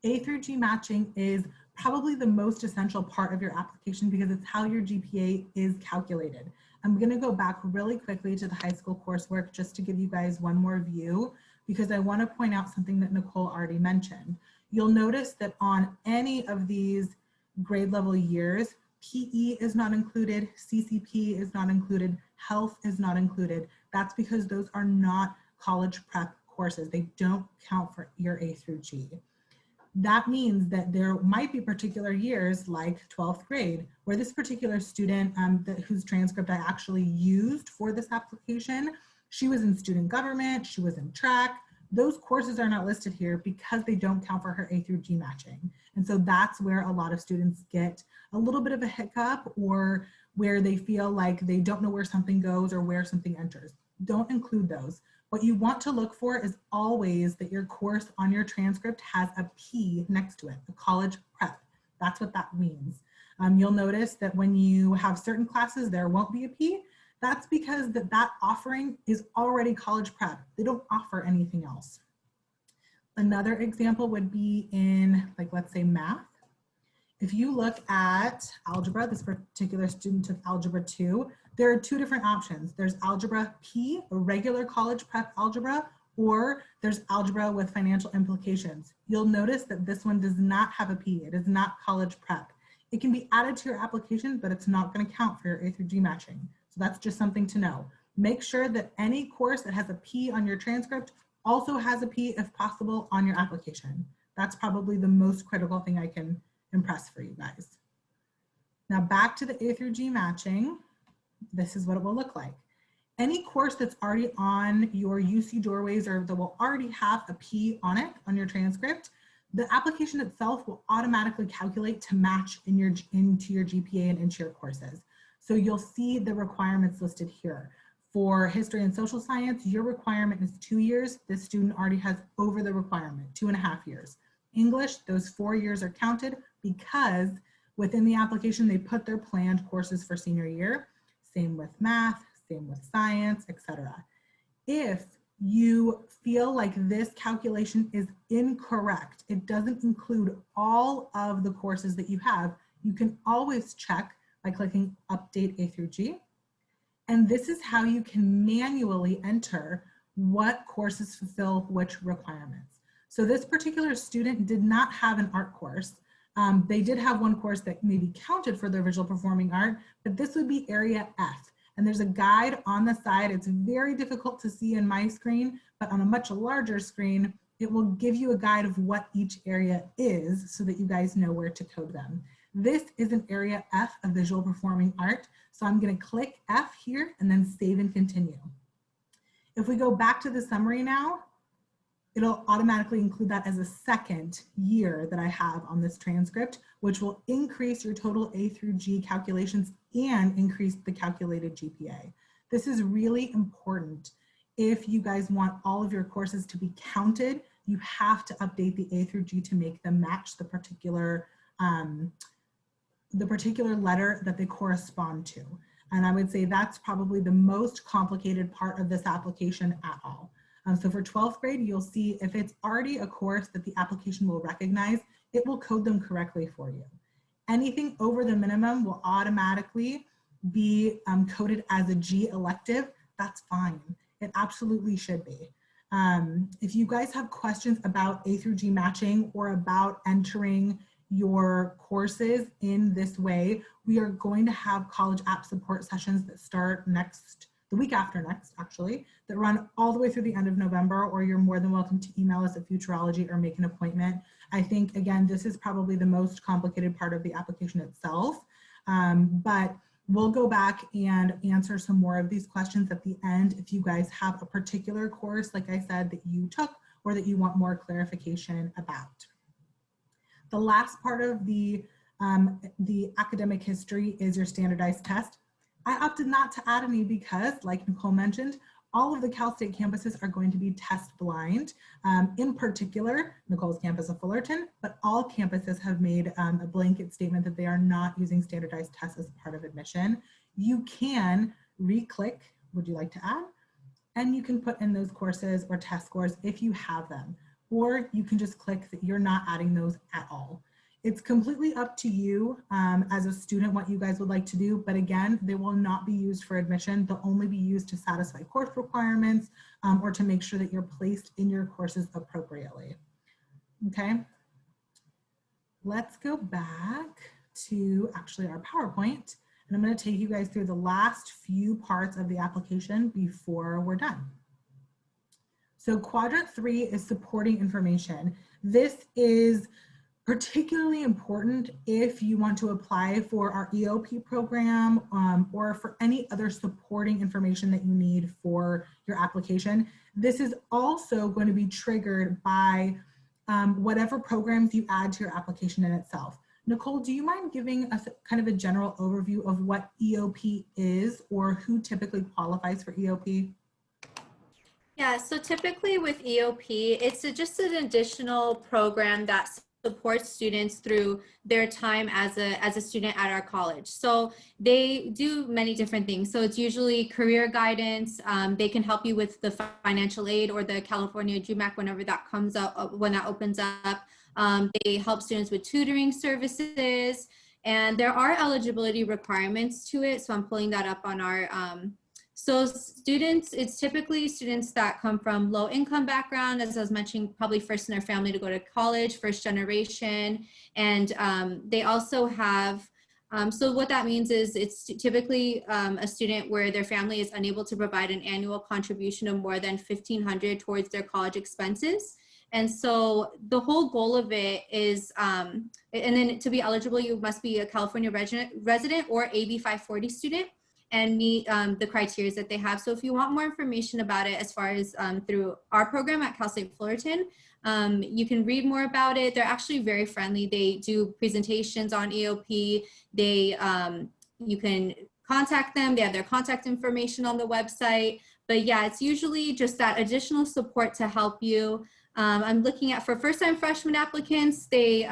S1: A through G matching is probably the most essential part of your application because it's how your GPA is calculated. I'm going to go back really quickly to the high school coursework just to give you guys one more view because I want to point out something that Nicole already mentioned. You'll notice that on any of these grade level years, PE is not included, CCP is not included, health is not included. That's because those are not college prep courses. They don't count for your A through G. That means that there might be particular years like 12th grade where this particular student whose transcript I actually used for this application, she was in student government, she was in track. Those courses are not listed here because they don't count for her A through G matching. And so that's where a lot of students get a little bit of a hiccup or where they feel like they don't know where something goes or where something enters. Don't include those. What you want to look for is always that your course on your transcript has a P next to it, a college prep. That's what that means. You'll notice that when you have certain classes, there won't be a P. That's because that offering is already college prep. They don't offer anything else. Another example would be in, like, let's say math. If you look at algebra, this particular student took algebra 2. There are 2 different options. There's algebra P, a regular college prep algebra, or there's algebra with financial implications. You'll notice that this one does not have a P. It is not college prep. It can be added to your application, but it's not going to count for your A through G matching. So that's just something to know. Make sure that any course that has a P on your transcript also has a P, if possible, on your application. That's probably the most critical thing I can impress for you guys. Now back to the A through G matching. This is what it will look like. Any course that's already on your UC doorways or that will already have a P on it on your transcript, the application itself will automatically calculate to match into your GPA and into your courses. So you'll see the requirements listed here. For history and social science, your requirement is 2 years. This student already has over the requirement, 2.5 years. English, those 4 years are counted because within the application, they put their planned courses for senior year. Same with math, same with science, etc. If you feel like this calculation is incorrect, it doesn't include all of the courses that you have, you can always check by clicking Update A through G. And this is how you can manually enter what courses fulfill which requirements. So this particular student did not have an art course. They did have one course that maybe counted for their visual performing art, but this would be area F. And there's a guide on the side. It's very difficult to see in my screen, but on a much larger screen, it will give you a guide of what each area is so that you guys know where to code them. This is an area F of visual performing art. So I'm going to click F here and then save and continue. If we go back to the summary now, it'll automatically include that as a second year that I have on this transcript, which will increase your total A through G calculations and increase the calculated GPA. This is really important. If you guys want all of your courses to be counted, you have to update the A through G to make them match the particular letter that they correspond to. And I would say that's probably the most complicated part of this application at all. So for 12th grade, you'll see if it's already a course that the application will recognize, it will code them correctly for you. Anything over the minimum will automatically be coded as a G elective. That's fine. It absolutely should be. If you guys have questions about A through G matching or about entering your courses in this way, we are going to have college app support sessions that start the week after next, actually, that run all the way through the end of November, or you're more than welcome to email us at Futureology or make an appointment. I think, again, this is probably the most complicated part of the application itself, but we'll go back and answer some more of these questions at the end if you guys have a particular course, like I said, that you took or that you want more clarification about. The last part of the academic history is your standardized test. I opted not to add any because, like Nicole mentioned, all of the Cal State campuses are going to be test blind. In particular, Nicole's campus of Fullerton, but all campuses have made a blanket statement that they are not using standardized tests as part of admission. You can re-click, would you like to add? And you can put in those courses or test scores if you have them, or you can just click that you're not adding those at all. It's completely up to you as a student what you guys would like to do, but again, they will not be used for admission. They'll only be used to satisfy course requirements or to make sure that you're placed in your courses appropriately. Okay, let's go back to actually our PowerPoint, and I'm going to take you guys through the last few parts of the application before we're done. So quadrant 3 is supporting information. This is particularly important if you want to apply for our EOP program or for any other supporting information that you need for your application. This is also going to be triggered by whatever programs you add to your application in itself. Nicole, do you mind giving us kind of a general overview of what EOP is or who typically qualifies for EOP?
S2: Yeah, so typically with EOP, it's just an additional program that supports students through their time as a student at our college. So they do many different things. So it's usually career guidance. They can help you with the financial aid or the California GMAC whenever that comes out, when that opens up. They help students with tutoring services, and there are eligibility requirements to it. So I'm pulling that up on our so students, it's typically students that come from low income background, as I was mentioning, probably first in their family to go to college, first generation. And they also have, so what that means is it's typically a student where their family is unable to provide an annual contribution of more than $1,500 towards their college expenses. And so the whole goal of it is, and then to be eligible, you must be a California resident or AB 540 student and meet the criteria that they have. So if you want more information about it, as far as through our program at Cal State Fullerton, you can read more about it. They're actually very friendly. They do presentations on EOP. They, you can contact them. They have their contact information on the website. But yeah, it's usually just that additional support to help you. I'm looking at, for first-time freshman applicants, they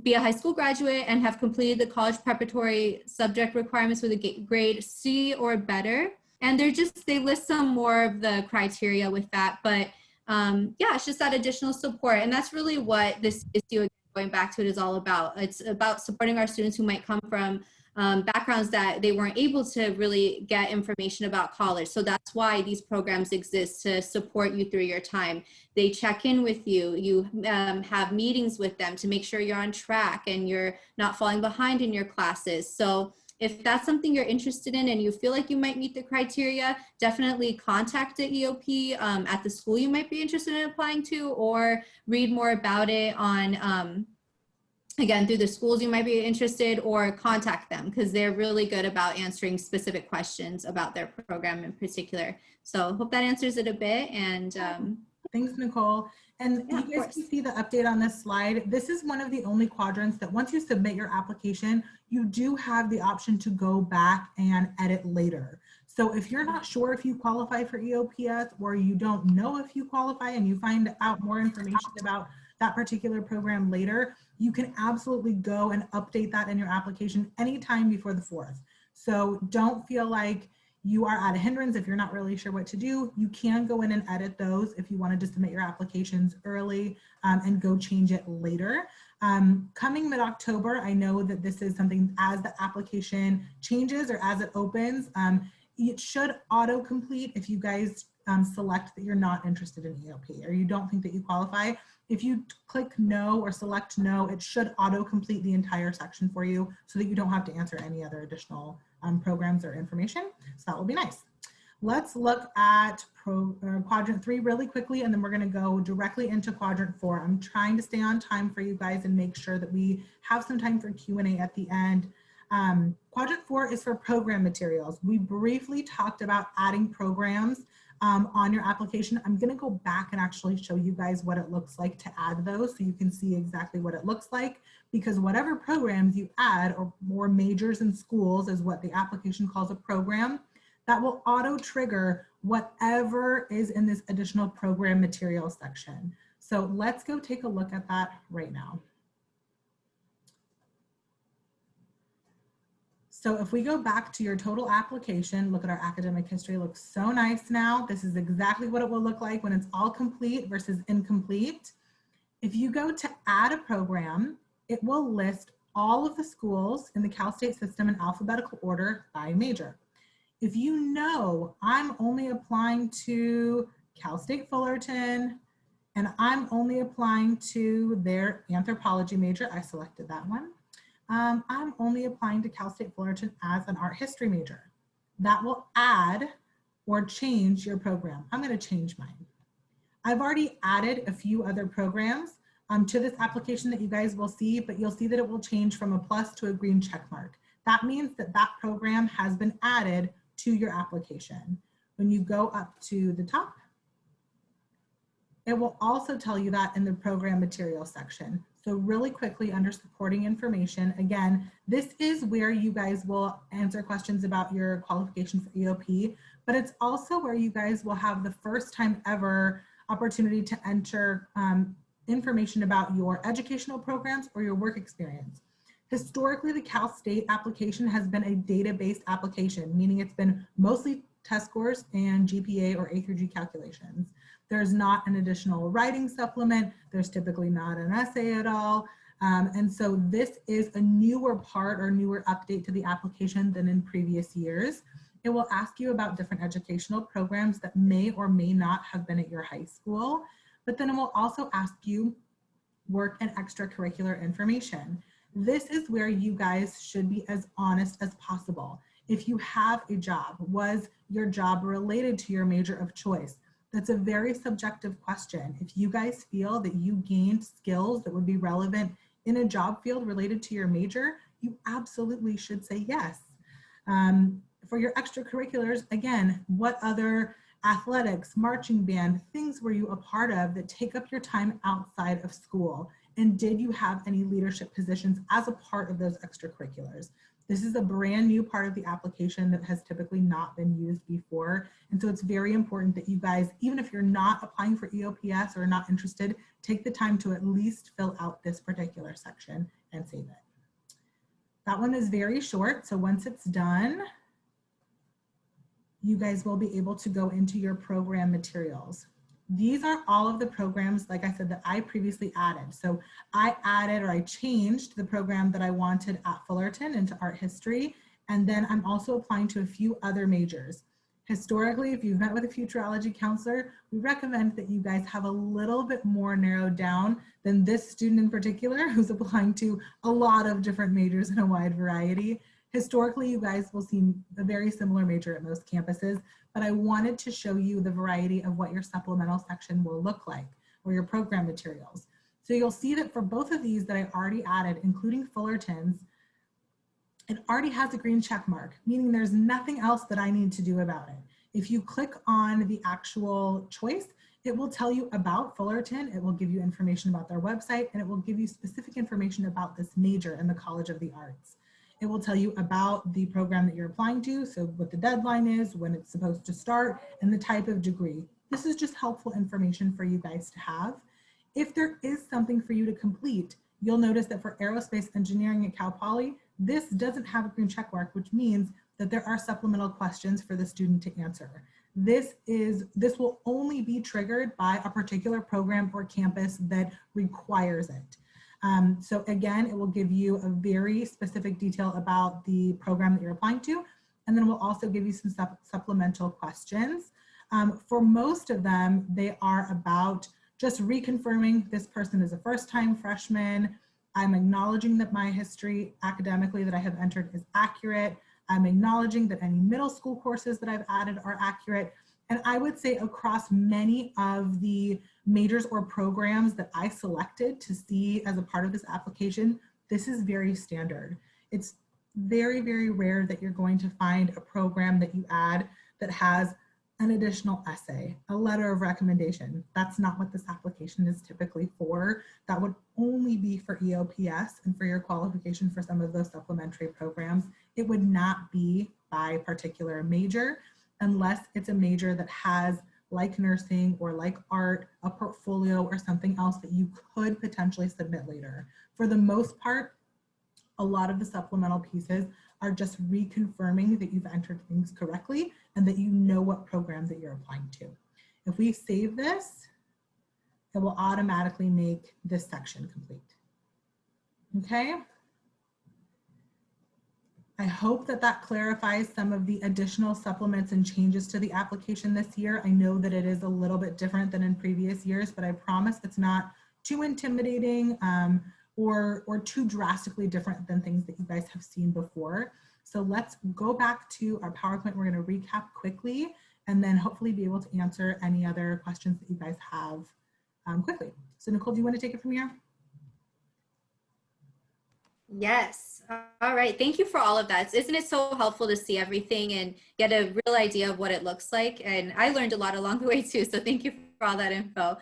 S2: be a high school graduate and have completed the college preparatory subject requirements with a grade C or better. And they list some more of the criteria with that, but yeah, it's just that additional support. And that's really what this issue, going back to it, is all about. It's about supporting our students who might come from backgrounds that they weren't able to really get information about college. So that's why these programs exist, to support you through your time. They check in with you. You have meetings with them to make sure you're on track and you're not falling behind in your classes. So If that's something you're interested in and you feel like you might meet the criteria, definitely contact the EOP at the school you might be interested in applying to, or read more about it on, again, through the schools you might be interested, or contact them because they're really good about answering specific questions about their program in particular. So hope that answers it a bit. And
S1: thanks, Nicole. And
S2: yeah,
S1: you guys can see the update on this slide. This is one of the only quadrants that once you submit your application, you do have the option to go back and edit later. So if you're not sure if you qualify for EOPS, or you don't know if you qualify and you find out more information about that particular program later, you can absolutely go and update that in your application anytime before the 4th. So don't feel like you are at a hindrance if you're not really sure what to do. You can go in and edit those if you wanted to submit your applications early and go change it later. Coming mid-October, I know that this is something as the application changes or as it opens, it should auto-complete if you guys select that you're not interested in EOP or you don't think that you qualify. If you click no or select no, it should auto-complete the entire section for you so that you don't have to answer any other additional programs or information. So that will be nice. Let's look at quadrant 3 really quickly, and then we're going to go directly into quadrant 4. I'm trying to stay on time for you guys and make sure that we have some time for Q&A at the end. Quadrant 4 is for program materials. We briefly talked about adding programs on your application. I'm going to go back and actually show you guys what it looks like to add those so you can see exactly what it looks like, because whatever programs you add, or more majors in schools is what the application calls a program, that will auto trigger whatever is in this additional program materials section. So let's go take a look at that right now. So if we go back to your total application, look at our academic history, looks so nice now. This is exactly what it will look like when it's all complete versus incomplete. If you go to add a program, it will list all of the schools in the Cal State system in alphabetical order by major. If you know I'm only applying to Cal State Fullerton and I'm only applying to their anthropology major, I selected that one. I'm only applying to Cal State Fullerton as an art history major. That will add or change your program. I'm going to change mine. I've already added a few other programs to this application that you guys will see, but you'll see that it will change from a plus to a green check mark. That means that that program has been added to your application. When you go up to the top, it will also tell you that in the program materials section. So really quickly under supporting information, again, this is where you guys will answer questions about your qualification for EOP, but it's also where you guys will have the first time ever opportunity to enter information about your educational programs or your work experience. Historically, the Cal State application has been a data-based application, meaning it's been mostly test scores and GPA or A through G calculations. There's not an additional writing supplement. There's typically not an essay at all. And so this is a newer part or newer update to the application than in previous years. It will ask you about different educational programs that may or may not have been at your high school, but then it will also ask you work and extracurricular information. This is where you guys should be as honest as possible. If you have a job, was your job related to your major of choice? That's a very subjective question. If you guys feel that you gained skills that would be relevant in a job field related to your major, you absolutely should say yes. For your extracurriculars, again, what other athletics, marching band, things were you a part of that take up your time outside of school? And did you have any leadership positions as a part of those extracurriculars? This is a brand new part of the application that has typically not been used before. And so it's very important that you guys, even if you're not applying for EOPS or not interested, take the time to at least fill out this particular section and save it. That one is very short. So once it's done, you guys will be able to go into your program materials. These are all of the programs, like I said, that I previously added. So I added or I changed the program that I wanted at Fullerton into art history. And then I'm also applying to a few other majors. Historically, if you've met with a futurology counselor, we recommend that you guys have a little bit more narrowed down than this student in particular who's applying to a lot of different majors in a wide variety. Historically, you guys will see a very similar major at most campuses, but I wanted to show you the variety of what your supplemental section will look like, or your program materials. So you'll see that for both of these that I already added, including Fullerton's, it already has a green check mark, meaning there's nothing else that I need to do about it. If you click on the actual choice, it will tell you about Fullerton, it will give you information about their website, and it will give you specific information about this major in the College of the Arts. It will tell you about the program that you're applying to, so what the deadline is, when it's supposed to start, and the type of degree. This is just helpful information for you guys to have. If there is something for you to complete, you'll notice that for aerospace engineering at Cal Poly, this doesn't have a green check mark, which means that there are supplemental questions for the student to answer. This will only be triggered by a particular program or campus that requires it. So again, it will give you a very specific detail about the program that you're applying to, and then we'll also give you some supplemental questions. For most of them, they are about just reconfirming this person is a first-time freshman. I'm acknowledging that my history academically that I have entered is accurate. I'm acknowledging that any middle school courses that I've added are accurate. And I would say across many of the majors or programs that I selected to see as a part of this application, this is very standard. It's very, very rare that you're going to find a program that you add that has an additional essay, a letter of recommendation. That's not what this application is typically for. That would only be for EOPS and for your qualification for some of those supplementary programs. It would not be by particular major unless it's a major that has, like nursing or like art, a portfolio or something else that you could potentially submit later. For the most part, a lot of the supplemental pieces are just reconfirming that you've entered things correctly and that you know what program that you're applying to. If we save this, it will automatically make this section complete. Okay. I hope that that clarifies some of the additional supplements and changes to the application this year. I know that it is a little bit different than in previous years, but I promise it's not too intimidating or too drastically different than things that you guys have seen before. So let's go back to our PowerPoint. We're going to recap quickly and then hopefully be able to answer any other questions that you guys have quickly. So Nicole, do you want to take it from here?
S2: Yes. All right. Thank you for all of that. Isn't it so helpful to see everything and get a real idea of what it looks like? And I learned a lot along the way too. So thank you for all that info.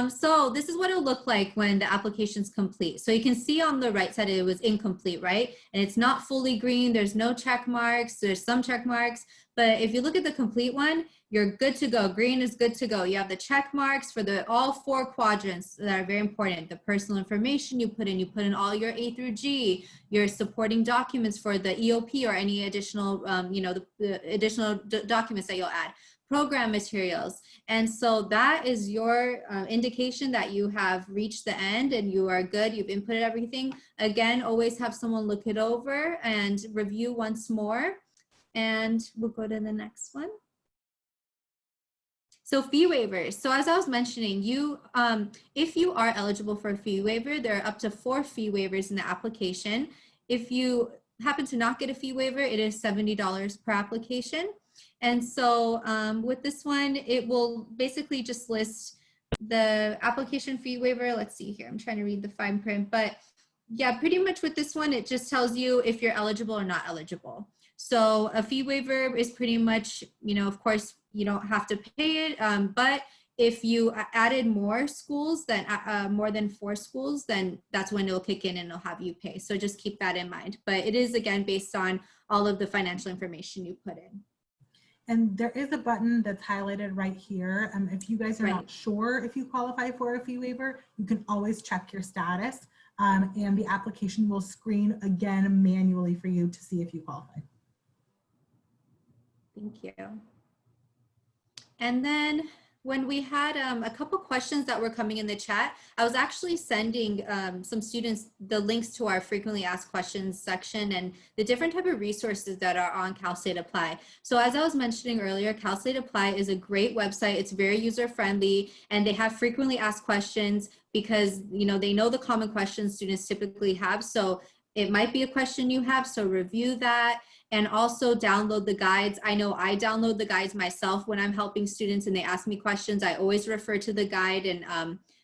S2: So this is what it'll look like when the application's complete. So you can see on the right side, it was incomplete, right? And it's not fully green. There's no check marks. There's some check marks. But if you look at the complete one, you're good to go. Green is good to go. You have the check marks for all 4 quadrants that are very important. The personal information you put in all your A through G, your supporting documents for the EOP or any additional, the additional documents that you'll add, program materials. And so that is your indication that you have reached the end and you are good. You've inputted everything. Again, always have someone look it over and review once more. And we'll go to the next one. So fee waivers. So as I was mentioning, if you are eligible for a fee waiver, there are up to 4 fee waivers in the application. If you happen to not get a fee waiver, it is $70 per application. And so with this one, it will basically just list the application fee waiver. Let's see here. I'm trying to read the fine print, but yeah, pretty much with this one, it just tells you if you're eligible or not eligible. So a fee waiver is pretty much, of course, you don't have to pay it, but if you added more schools, then more than 4 schools, then that's when it'll kick in and it'll have you pay. So just keep that in mind. But it is, again, based on all of the financial information you put in.
S1: And there is a button that's highlighted right here. If you guys are not sure if you qualify for a fee waiver, you can always check your status and the application will screen again manually for you to see if you qualify.
S2: Thank you. And then when we had a couple questions that were coming in the chat, I was actually sending some students the links to our frequently asked questions section and the different type of resources that are on Cal State Apply. So as I was mentioning earlier, Cal State Apply is a great website. It's very user friendly and they have frequently asked questions because they know the common questions students typically have. So It might be a question you have, so review that, and also download the guides. I know I download the guides myself when I'm helping students and they ask me questions. I always refer to the guide, and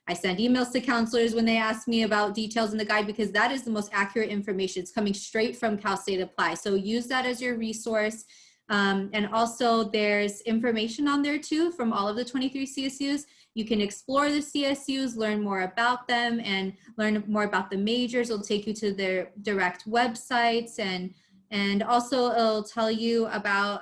S2: I send emails to counselors when they ask me about details in the guide, because that is the most accurate information. It's coming straight from Cal State Apply. So use that as your resource. And also there's information on there too from all of the 23 CSUs. You can explore the CSUs, learn more about them, and learn more about the majors. It'll take you to their direct websites, and also it'll tell you about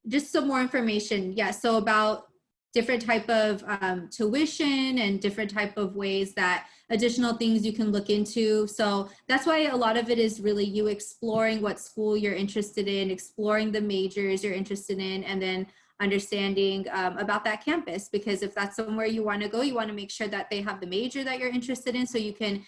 S2: just some more information. Yeah, so about different type of tuition and different type of ways that additional things you can look into. So that's why a lot of it is really you exploring what school you're interested in, exploring the majors you're interested in, and then understanding about that campus, because if that's somewhere you want to go, you want to make sure that they have the major that you're interested in, so you can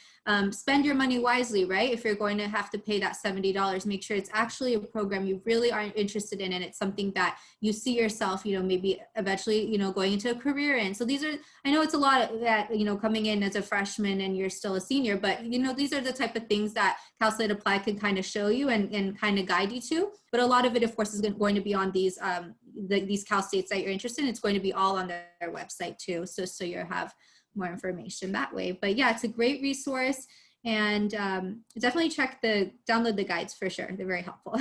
S2: spend your money wisely, right? If you're going to have to pay that $70, make sure it's actually a program you really are interested in, and it's something that you see yourself, maybe eventually, going into a career in. So these are, I know it's a lot that, coming in as a freshman and you're still a senior, but these are the type of things that Cal State Apply can kind of show you and kind of guide you to. But a lot of it, of course, is going to be on these Cal States that you're interested in. It's going to be all on their website too, so you have more information that way. But yeah, it's a great resource, and definitely download the guides for sure. They're very helpful.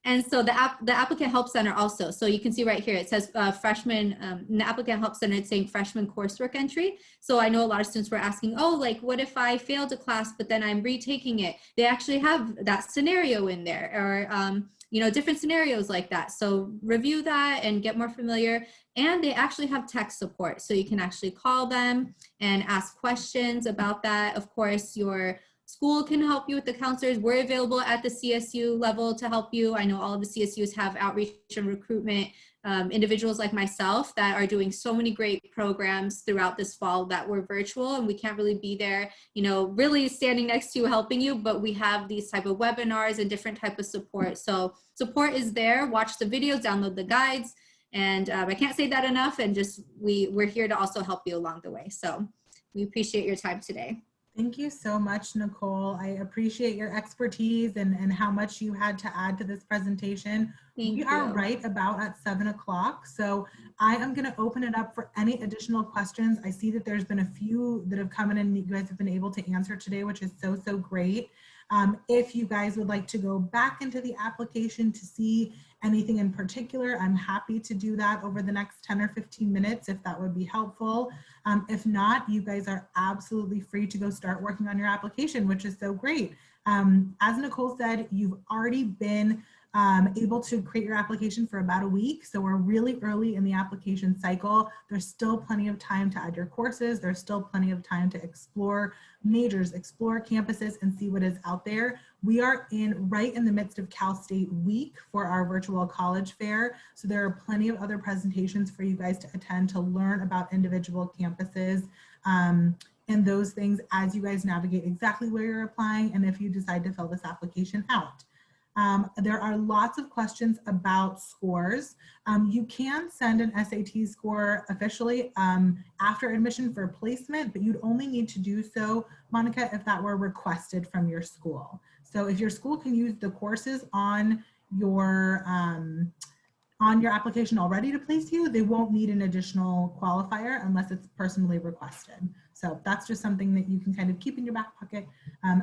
S2: And so the applicant help center also. So you can see right here, it says freshman, in the applicant help center, it's saying freshman coursework entry. So I know a lot of students were asking, oh, like what if I failed a class, but then I'm retaking it? They actually have that scenario in there, or different scenarios like that. So review that and get more familiar. And they actually have tech support. So you can actually call them and ask questions about that. Of course, your school can help you with the counselors. We're available at the CSU level to help you. I know all of the CSUs have outreach and recruitment individuals like myself that are doing so many great programs throughout this fall that we're virtual, and we can't really be there, really standing next to you helping you, but we have these type of webinars and different type of support. So support is there. Watch the videos, download the guides, and I can't say that enough, and just we're here to also help you along the way. So we appreciate your time today.
S1: Thank you so much, Nicole. I appreciate your expertise and how much you had to add to this presentation. We are right about at 7 o'clock, so I am going to open it up for any additional questions. I see that there's been a few that have come in and you guys have been able to answer today, which is so great. If you guys would like to go back into the application to see anything in particular, I'm happy to do that over the next 10 or 15 minutes if that would be helpful. If not, you guys are absolutely free to go start working on your application, which is so great. As Nicole said, you've already been able to create your application for about a week. So we're really early in the application cycle. There's still plenty of time to add your courses. There's still plenty of time to explore majors, explore campuses, and see what is out there. We are right in the midst of Cal State Week for our virtual college fair. So there are plenty of other presentations for you guys to attend to learn about individual campuses and those things as you guys navigate exactly where you're applying and if you decide to fill this application out. There are lots of questions about scores. You can send an SAT score officially after admission for placement, but you'd only need to do so, Monica, if that were requested from your school. So if your school can use the courses on your application already to place you, they won't need an additional qualifier unless it's personally requested. So that's just something that you can kind of keep in your back pocket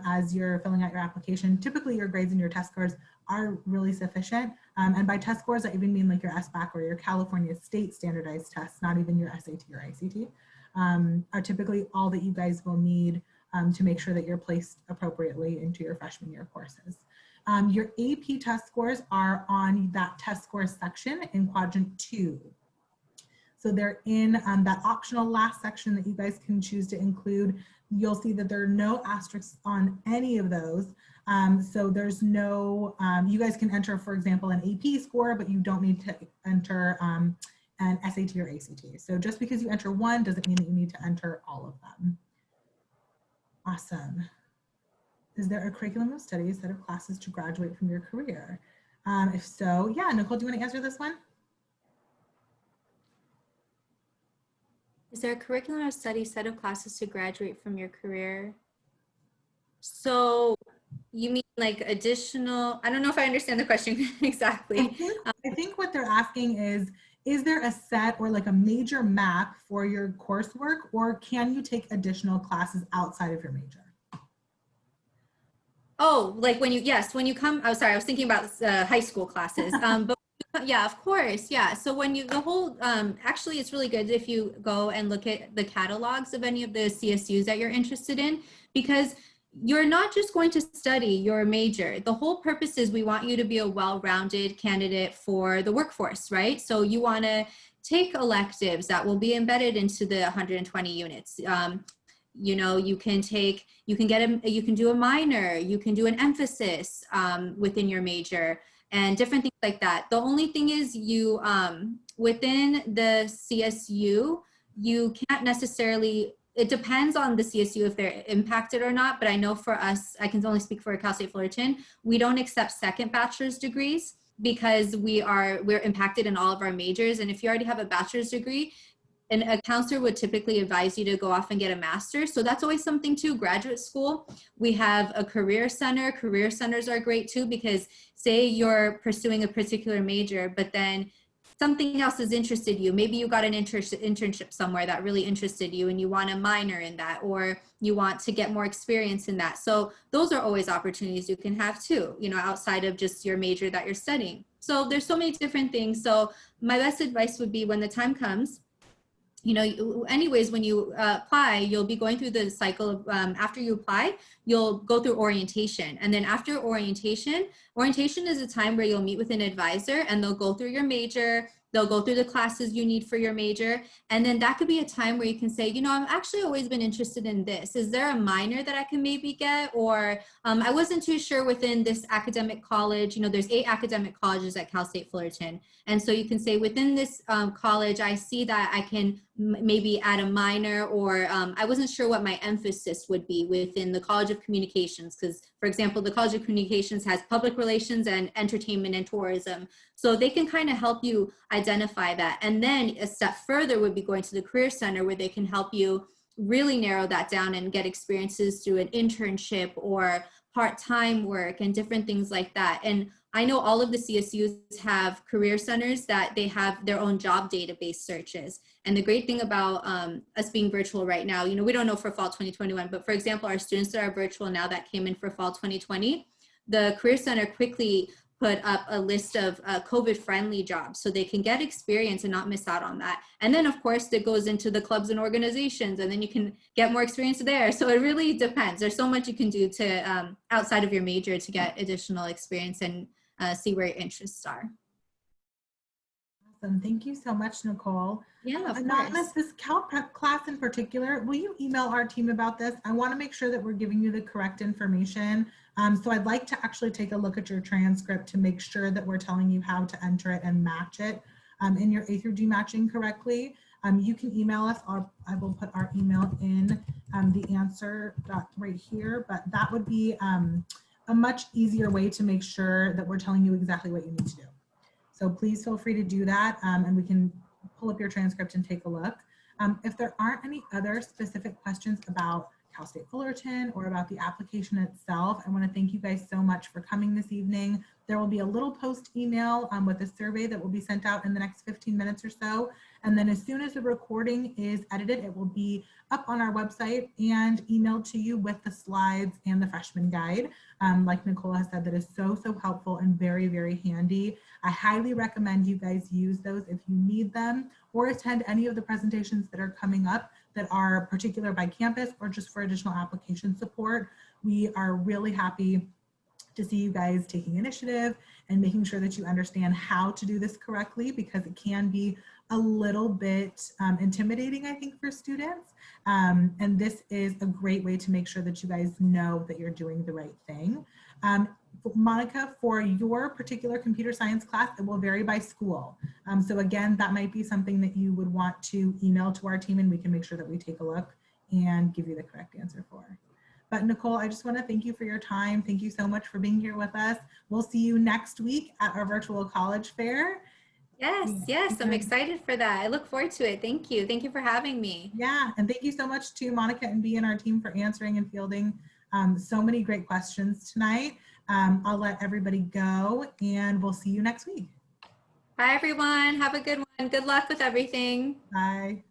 S1: as you're filling out your application. Typically your grades and your test scores are really sufficient. And by test scores, I even mean like your SBAC or your California state standardized tests, not even your SAT or ICT, are typically all that you guys will need to make sure that you're placed appropriately into your freshman year courses. Your AP test scores are on that test score section in quadrant 2. So they're in that optional last section that you guys can choose to include. You'll see that there are no asterisks on any of those. So there's no, you guys can enter, for example, an AP score, but you don't need to enter an SAT or ACT. So just because you enter one doesn't mean that you need to enter all of them. Awesome. Is there a curriculum of study, set of classes to graduate from your career? If so, yeah, Nicole, do you want to answer this one?
S2: Is there a curriculum of study, set of classes to graduate from your career? So you mean like additional, I don't know if I understand the question exactly.
S1: I think what they're asking is there a set or like a major map for your coursework, or can you take additional classes outside of your major?
S2: Oh, like when you, yes, when you come, oh, sorry, I was thinking about high school classes. But yeah, of course. Yeah. So when you, the whole, actually it's really good if you go and look at the catalogs of any of the CSUs that you're interested in, because you're not just going to study your major. The whole purpose is we want you to be a well-rounded candidate for the workforce, right? So you want to take electives that will be embedded into the 120 units. You know, you can take, you can get a, you can do a minor, you can do an emphasis within your major and different things like that. The only thing is you, within the CSU, you can't necessarily, it depends on the CSU if they're impacted or not, but I know for us, I can only speak for Cal State Fullerton, we don't accept second bachelor's degrees because we're impacted in all of our majors. And if you already have a bachelor's degree, and a counselor would typically advise you to go off and get a master's. So that's always something too. Graduate school, we have a career center. Career centers are great too, because say you're pursuing a particular major, but then something else has interested you. Maybe you got an internship somewhere that really interested you and you want a minor in that, or you want to get more experience in that. So those are always opportunities you can have too, you know, outside of just your major that you're studying. So there's so many different things. So my best advice would be when the time comes, you know, anyways, when you apply, you'll be going through the cycle of, after you apply, you'll go through orientation. And then after orientation is a time where you'll meet with an advisor and they'll go through your major, they'll go through the classes you need for your major. And then that could be a time where you can say, you know, I've actually always been interested in this. Is there a minor that I can maybe get? Or I wasn't too sure within this academic college, you know, there's 8 academic colleges at Cal State Fullerton. And so you can say within this college, I see that I can maybe add a minor, or I wasn't sure what my emphasis would be within the College of Communications. Because, for example, the College of Communications has public relations and entertainment and tourism. So they can kind of help you identify that. And then a step further would be going to the Career Center, where they can help you really narrow that down and get experiences through an internship or part-time work and different things like that. And I know all of the CSUs have career centers that they have their own job database searches. And the great thing about us being virtual right now, you know, we don't know for fall 2021, but for example, our students that are virtual now that came in for fall 2020, the Career Center quickly put up a list of COVID-friendly jobs so they can get experience and not miss out on that. And then of course it goes into the clubs and organizations, and then you can get more experience there. So it really depends. There's so much you can do to outside of your major to get additional experience and see where your interests are.
S1: Awesome. Thank you so much, Nicole.
S2: Yeah, of
S1: Anonymous,
S2: course.
S1: this Cal Prep class in particular, will you email our team about this? I want to make sure that we're giving you the correct information. So I'd like to actually take a look at your transcript to make sure that we're telling you how to enter it and match it in your A through D matching correctly. You can email us. I will put our email in the answer right here, but that would be a much easier way to make sure that we're telling you exactly what you need to do. So please feel free to do that, and we can pull up your transcript and take a look. If there aren't any other specific questions about Cal State Fullerton or about the application itself, I want to thank you guys so much for coming this evening. There will be a little post email with a survey that will be sent out in the next 15 minutes or so. And then as soon as the recording is edited, it will be up on our website and emailed to you with the slides and the freshman guide. Like Nicole has said, that is so helpful and very, very handy. I highly recommend you guys use those if you need them, or attend any of the presentations that are coming up that are particular by campus or just for additional application support. We are really happy to see you guys taking initiative and making sure that you understand how to do this correctly, because it can be a little bit intimidating, I think, for students. And this is a great way to make sure that you guys know that you're doing the right thing. Monica, for your particular computer science class, it will vary by school. So again, that might be something that you would want to email to our team, and we can make sure that we take a look and give you the correct answer for. But Nicole, I just want to thank you for your time. Thank you so much for being here with us. We'll see you next week at our virtual college fair.
S2: Yes, I'm excited for that. I look forward to it. Thank you. Thank you for having me.
S1: Yeah, and thank you so much to Monica and B and our team for answering and fielding So many great questions tonight. I'll let everybody go and we'll see you next week.
S2: Bye, everyone. Have a good one. Good luck with everything.
S1: Bye.